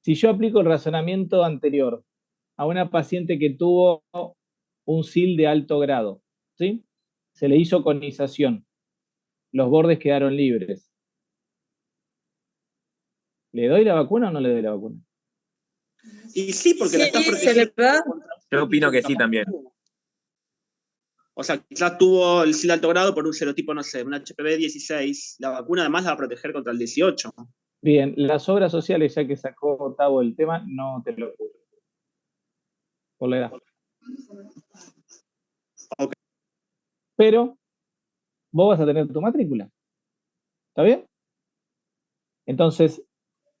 Si yo aplico el razonamiento anterior a una paciente que tuvo un SIL de alto grado, ¿sí? Se le hizo conización, los bordes quedaron libres. ¿Le doy la vacuna o no le doy la vacuna? Y sí, porque la está Sí, se protegiendo. le da. Yo opino que sí también. O sea, quizás tuvo el SIL de alto grado por un serotipo, no sé, un HPV 16. La vacuna además la va a proteger contra el 18. Bien, las obras sociales, ya que sacó Tavo el tema, no te lo juro. Por la edad. Ok. Pero vos vas a tener tu matrícula. ¿Está bien? Entonces,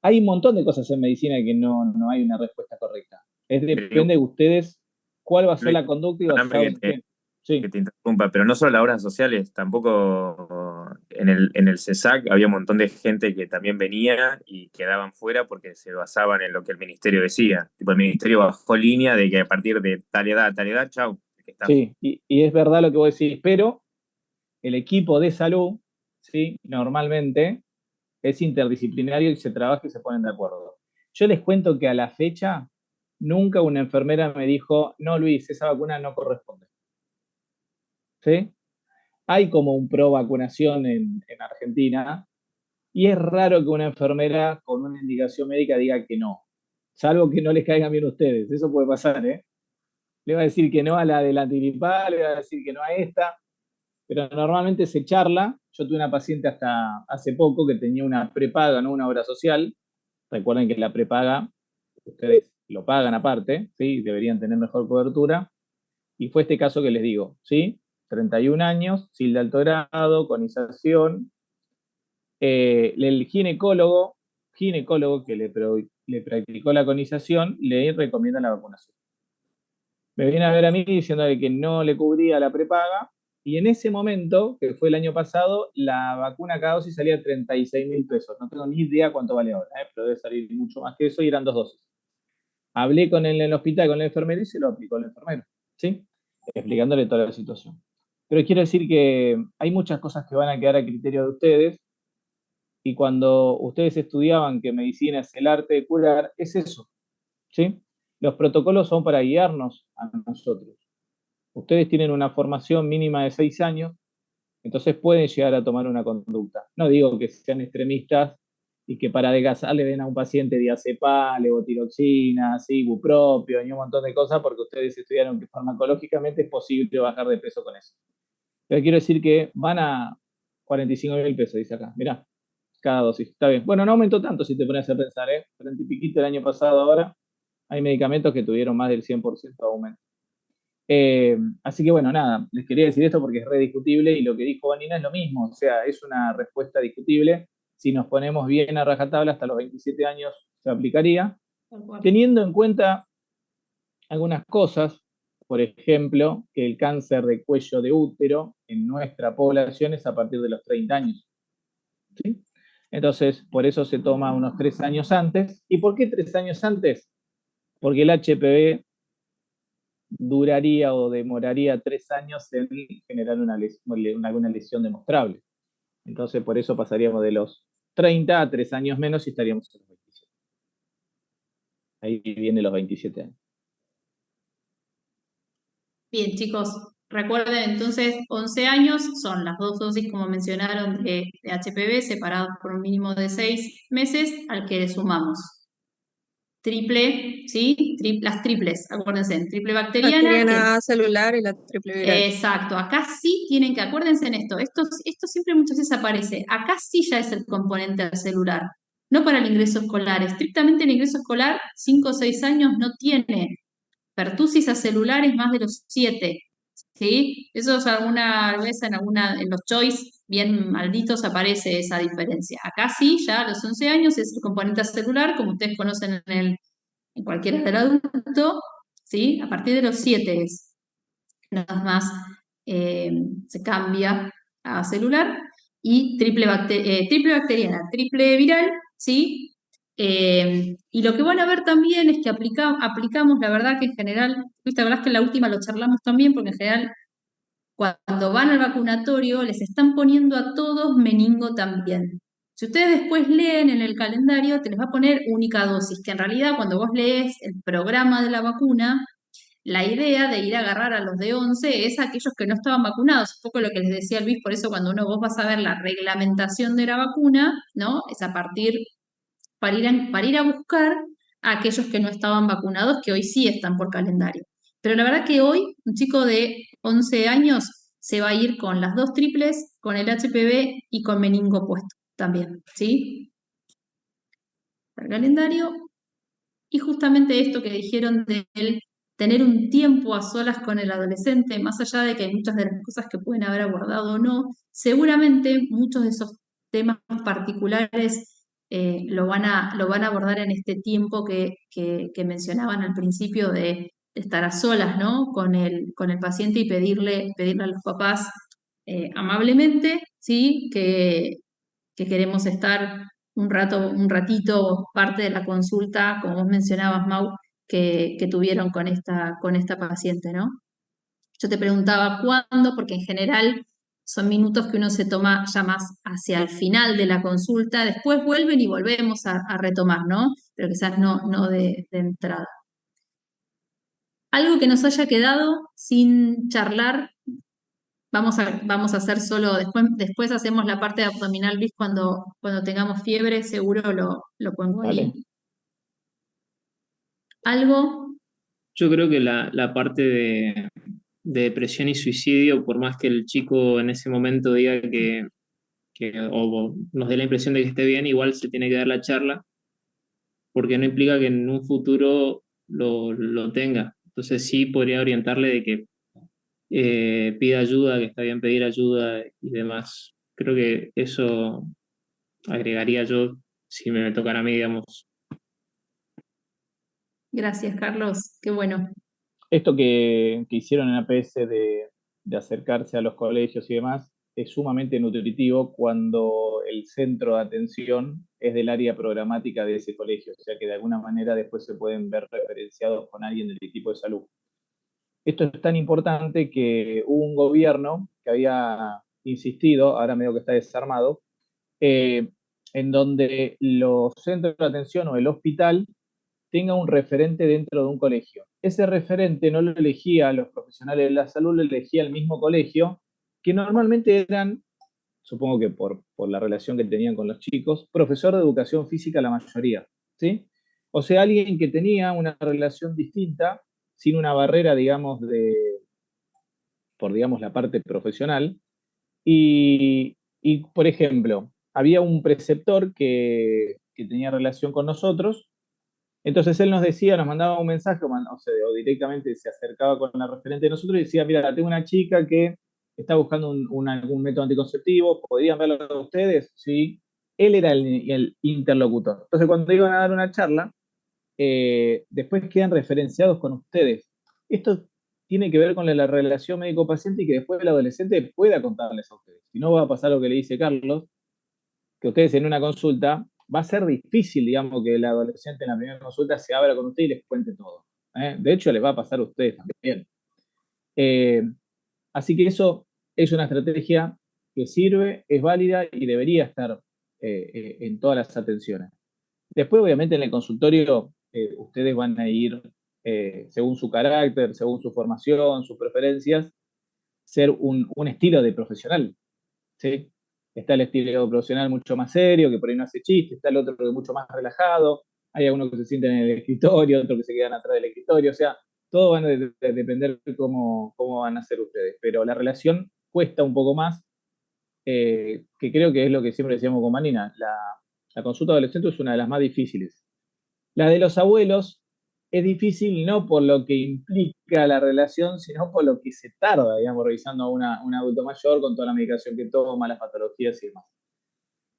hay un montón de cosas en medicina que no hay una respuesta correcta. Depende de ustedes cuál va a ser la conducta y basado en qué. Sí. Que te interrumpa, pero no solo las obras sociales, tampoco en el CESAC había un montón de gente que también venía y quedaban fuera porque se basaban en lo que el ministerio decía. Tipo, el ministerio bajó línea de que a partir de tal edad, chau. Sí, y es verdad lo que vos decís, pero el equipo de salud, ¿sí? Normalmente es interdisciplinario y se trabaja y se ponen de acuerdo. Yo les cuento que a la fecha nunca una enfermera me dijo, no Luis, esa vacuna no corresponde. ¿Sí? Hay como un pro vacunación en Argentina y es raro que una enfermera con una indicación médica diga que no, salvo que no les caigan bien a ustedes, eso puede pasar, ¿eh? Le va a decir que no a la de la antigripal, le va a decir que no a esta, pero normalmente se charla. Yo tuve una paciente hasta hace poco que tenía una prepaga, no una obra social. Recuerden que la prepaga, ustedes lo pagan aparte, ¿sí? Deberían tener mejor cobertura. Y fue este caso que les digo, ¿sí? 31 años, SIL de alto grado, conización. El ginecólogo que le practicó la conización le recomienda la vacunación. Me viene a ver a mí diciendo que no le cubría la prepaga, y en ese momento, que fue el año pasado, la vacuna cada dosis salía 36.000 pesos. No tengo ni idea cuánto vale ahora, pero debe salir mucho más que eso, y eran 2 dosis. Hablé con él en el hospital, con el enfermero, y se lo aplicó el enfermero, ¿sí? Explicándole toda la situación. Pero quiero decir que hay muchas cosas que van a quedar a criterio de ustedes, y cuando ustedes estudiaban que medicina es el arte de curar, es eso, ¿sí? Los protocolos son para guiarnos a nosotros. Ustedes tienen una formación mínima de 6 años, entonces pueden llegar a tomar una conducta. No digo que sean extremistas y que para adelgazar le den a un paciente diazepam, levotiroxina, ibupropio y un montón de cosas, porque ustedes estudiaron que farmacológicamente es posible bajar de peso con eso. Pero quiero decir que van a 45.000 pesos, dice acá. Mirá, cada dosis. Está bien. Bueno, no aumentó tanto si te pones a pensar, 30 y piquito el año pasado ahora. Hay medicamentos que tuvieron más del 100% de aumento. Así que bueno, nada, les quería decir esto porque es rediscutible y lo que dijo Vanina es lo mismo, o sea, es una respuesta discutible. Si nos ponemos bien a rajatabla, hasta los 27 años se aplicaría, teniendo en cuenta algunas cosas, por ejemplo, que el cáncer de cuello de útero en nuestra población es a partir de los 30 años. ¿Sí? Entonces, por eso se toma unos 3 años antes. ¿Y por qué 3 años antes? Porque el HPV duraría o demoraría 3 años en generar alguna lesión demostrable. Entonces, por eso pasaríamos de los 30 a 3 años menos y estaríamos en los 27. Ahí viene los 27 años. Bien, chicos, recuerden entonces 11 años son las 2 dosis, como mencionaron, de HPV separados por un mínimo de 6 meses, al que le sumamos triple, ¿sí? Las triples, acuérdense, triple bacteriana. Bacteriana celular y la triple viral. Exacto, acá sí tienen que, acuérdense en esto siempre muchas veces aparece, acá sí ya es el componente celular, no para el ingreso escolar, estrictamente el ingreso escolar, 5 o 6 años no tiene pertusis acelulares más de los 7, ¿sí? Eso es alguna vez en los choice bien malditos aparece esa diferencia. Acá sí, ya a los 11 años es el componente celular, como ustedes conocen en cualquier del adulto, ¿sí? A partir de los 7 es, nada más se cambia a celular, y triple bacteriana, triple viral, ¿sí? Y lo que van a ver también es que aplicamos, la verdad que en general, la verdad es que en la última lo charlamos también, porque en general cuando van al vacunatorio les están poniendo a todos meningo también. Si ustedes después leen en el calendario, te les va a poner única dosis, que en realidad cuando vos lees el programa de la vacuna, la idea de ir a agarrar a los de 11 es a aquellos que no estaban vacunados. Un poco lo que les decía Luis, por eso cuando vos vas a ver la reglamentación de la vacuna, ¿no? Es a partir, para ir a buscar a aquellos que no estaban vacunados, que hoy sí están por calendario. Pero la verdad que hoy un chico de 11 años se va a ir con las 2 triples, con el HPV y con meningo puesto también, ¿sí? El calendario. Y justamente esto que dijeron de tener un tiempo a solas con el adolescente, más allá de que hay muchas de las cosas que pueden haber abordado o no, seguramente muchos de esos temas particulares lo van a abordar en este tiempo que mencionaban al principio de estar a solas, ¿no? Con el paciente y pedirle a los papás amablemente, ¿sí? Que queremos estar un ratito, parte de la consulta, como vos mencionabas, Mau, que tuvieron con esta paciente, ¿no? Yo te preguntaba cuándo, porque en general son minutos que uno se toma ya más hacia el final de la consulta, después vuelven y volvemos a retomar, ¿no? Pero quizás no de entrada. Algo que nos haya quedado sin charlar. Vamos a hacer solo, después hacemos la parte abdominal, Luis, cuando tengamos fiebre, seguro lo pongo ahí. Vale. ¿Algo? Yo creo que la parte de depresión y suicidio, por más que el chico en ese momento diga o nos dé la impresión de que esté bien, igual se tiene que dar la charla, porque no implica que en un futuro lo tenga. Entonces sí podría orientarle de que pida ayuda, que está bien pedir ayuda y demás. Creo que eso agregaría yo, si me tocara a mí, digamos. Gracias, Carlos. Qué bueno. Esto que hicieron en APS de acercarse a los colegios y demás, es sumamente nutritivo cuando el centro de atención es del área programática de ese colegio, o sea que de alguna manera después se pueden ver referenciados con alguien del equipo de salud. Esto es tan importante que hubo un gobierno que había insistido, ahora medio que está desarmado, en donde los centros de atención o el hospital tenga un referente dentro de un colegio. Ese referente no lo elegía los profesionales de la salud, lo elegía el mismo colegio, que normalmente eran, supongo que por la relación que tenían con los chicos, profesor de educación física la mayoría, ¿sí? O sea, alguien que tenía una relación distinta, sin una barrera, digamos, por, digamos, la parte profesional. Y por ejemplo, había un preceptor que tenía relación con nosotros, entonces él nos decía, nos mandaba un mensaje, o directamente se acercaba con la referente de nosotros y decía, mira, tengo una chica que está buscando algún método anticonceptivo, ¿podrían verlo ustedes? Sí. Él era el interlocutor. Entonces cuando iban a dar una charla, después quedan referenciados con ustedes. Esto tiene que ver con la relación médico-paciente y que después el adolescente pueda contarles a ustedes. Si no va a pasar lo que le dice Carlos, que ustedes en una consulta, va a ser difícil, digamos, que el adolescente en la primera consulta se abra con usted y les cuente todo. De hecho, les va a pasar a ustedes también. Así que eso es una estrategia que sirve, es válida y debería estar en todas las atenciones. Después, obviamente, en el consultorio ustedes van a ir, según su carácter, según su formación, sus preferencias, ser un estilo de profesional, ¿sí? Está el estilo profesional mucho más serio, que por ahí no hace chiste, está el otro que es mucho más relajado, hay algunos que se sienten en el escritorio, otros que se quedan atrás del escritorio, o sea, todo va a depender de cómo van a ser ustedes, pero la relación cuesta un poco más, que creo que es lo que siempre decíamos con Marina, la consulta adolescente es una de las más difíciles. La de los abuelos es difícil no por lo que implica la relación, sino por lo que se tarda, digamos, revisando a un adulto mayor con toda la medicación que toma, las patologías y demás.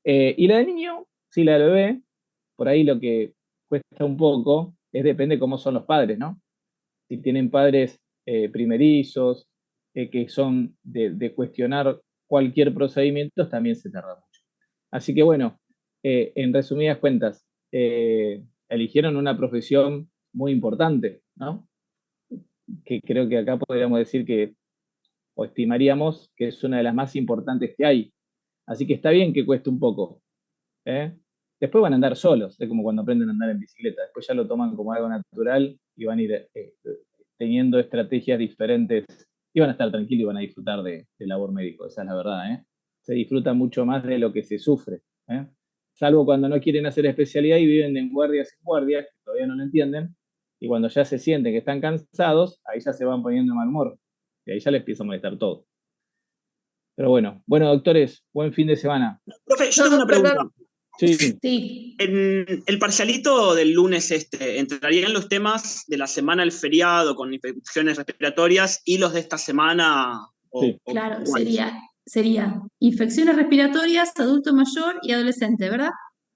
Y la del niño, sí, la del bebé, por ahí lo que cuesta un poco depende cómo son los padres, ¿no? Si tienen padres primerizos, que son de cuestionar cualquier procedimiento, también se tarda mucho. Así que bueno, en resumidas cuentas, eligieron una profesión muy importante, ¿no? Que creo que acá podríamos decir que, o estimaríamos que es una de las más importantes que hay. Así que está bien que cueste un poco. Después van a andar solos, es como cuando aprenden a andar en bicicleta. Después ya lo toman como algo natural y van a ir teniendo estrategias diferentes y van a estar tranquilos y van a disfrutar de labor médico. Esa es la verdad. Se disfruta mucho más de lo que se sufre. Salvo cuando no quieren hacer especialidad y viven en guardias y guardias, que todavía no lo entienden, y cuando ya se sienten que están cansados, ahí ya se van poniendo de mal humor, y ahí ya les empieza a molestar todo. Pero bueno, doctores, buen fin de semana. Profe, yo tengo una pregunta. Sí. En el parcialito del lunes ¿entrarían los temas de la semana del feriado con infecciones respiratorias y los de esta semana? Claro, sería infecciones respiratorias, adulto mayor y adolescente, ¿verdad?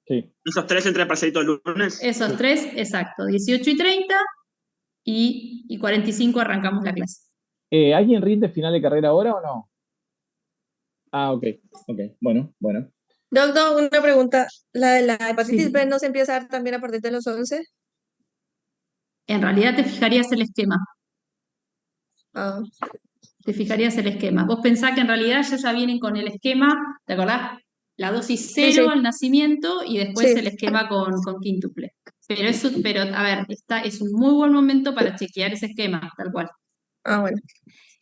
Sí. ¿Esos tres entre el parcialito del lunes? Esos tres, exacto. 18 y 30 y 45 arrancamos la clase. ¿Alguien rinde final de carrera ahora o no? Ah, ok. Bueno. Doctor, una pregunta. ¿La de la hepatitis B no se empieza a dar también a partir de los 11? En realidad te fijarías el esquema. Ah. Te fijarías el esquema. Vos pensás que en realidad ellos ya vienen con el esquema, ¿te acordás? La dosis 0 al nacimiento y después el esquema con quíntuple. Pero a ver, es un muy buen momento para chequear ese esquema, tal cual. Ah, bueno.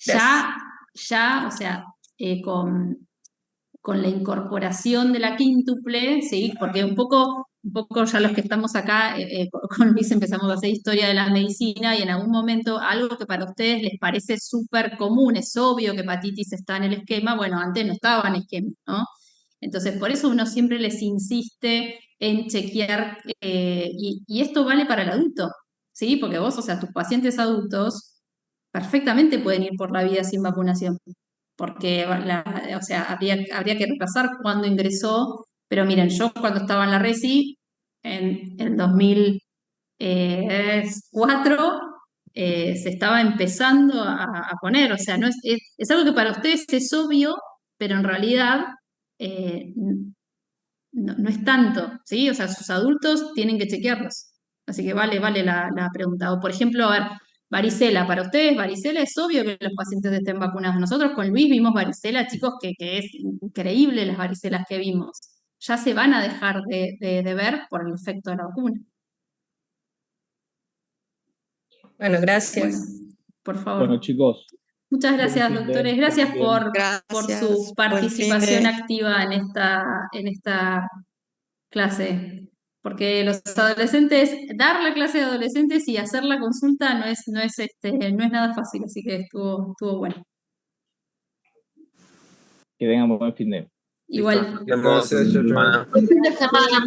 Ya, o sea, con la incorporación de la quíntuple, ¿sí? Porque un poco ya los que estamos acá con Luis empezamos a hacer historia de la medicina y en algún momento algo que para ustedes les parece súper común, es obvio que hepatitis está en el esquema, bueno, antes no estaba en el esquema, ¿no? Entonces, por eso uno siempre les insiste en chequear, y esto vale para el adulto, ¿sí? Porque vos, o sea, tus pacientes adultos perfectamente pueden ir por la vida sin vacunación, porque o sea, habría que repasar cuándo ingresó, pero miren, yo cuando estaba en la RESI, en el 2004, se estaba empezando a poner, o sea, no es algo que para ustedes es obvio, pero en realidad no es tanto, ¿sí? O sea, sus adultos tienen que chequearlos. Así que vale la pregunta. O por ejemplo, a ver, varicela, para ustedes varicela es obvio que los pacientes estén vacunados. Nosotros con Luis vimos varicela, chicos, que es increíble las varicelas que vimos. Ya se van a dejar de ver por el efecto de la vacuna. Bueno, gracias. Bueno, por favor. Bueno, chicos. Muchas gracias, buen fin de- doctores. Gracias estén bien. por Gracias, su buen fin de- participación activa en esta clase. Porque los adolescentes, dar la clase de adolescentes y hacer la consulta no es nada fácil, así que estuvo bueno. Que tengan buen fin de. Igual. Nos vemos. Buen fin de semana.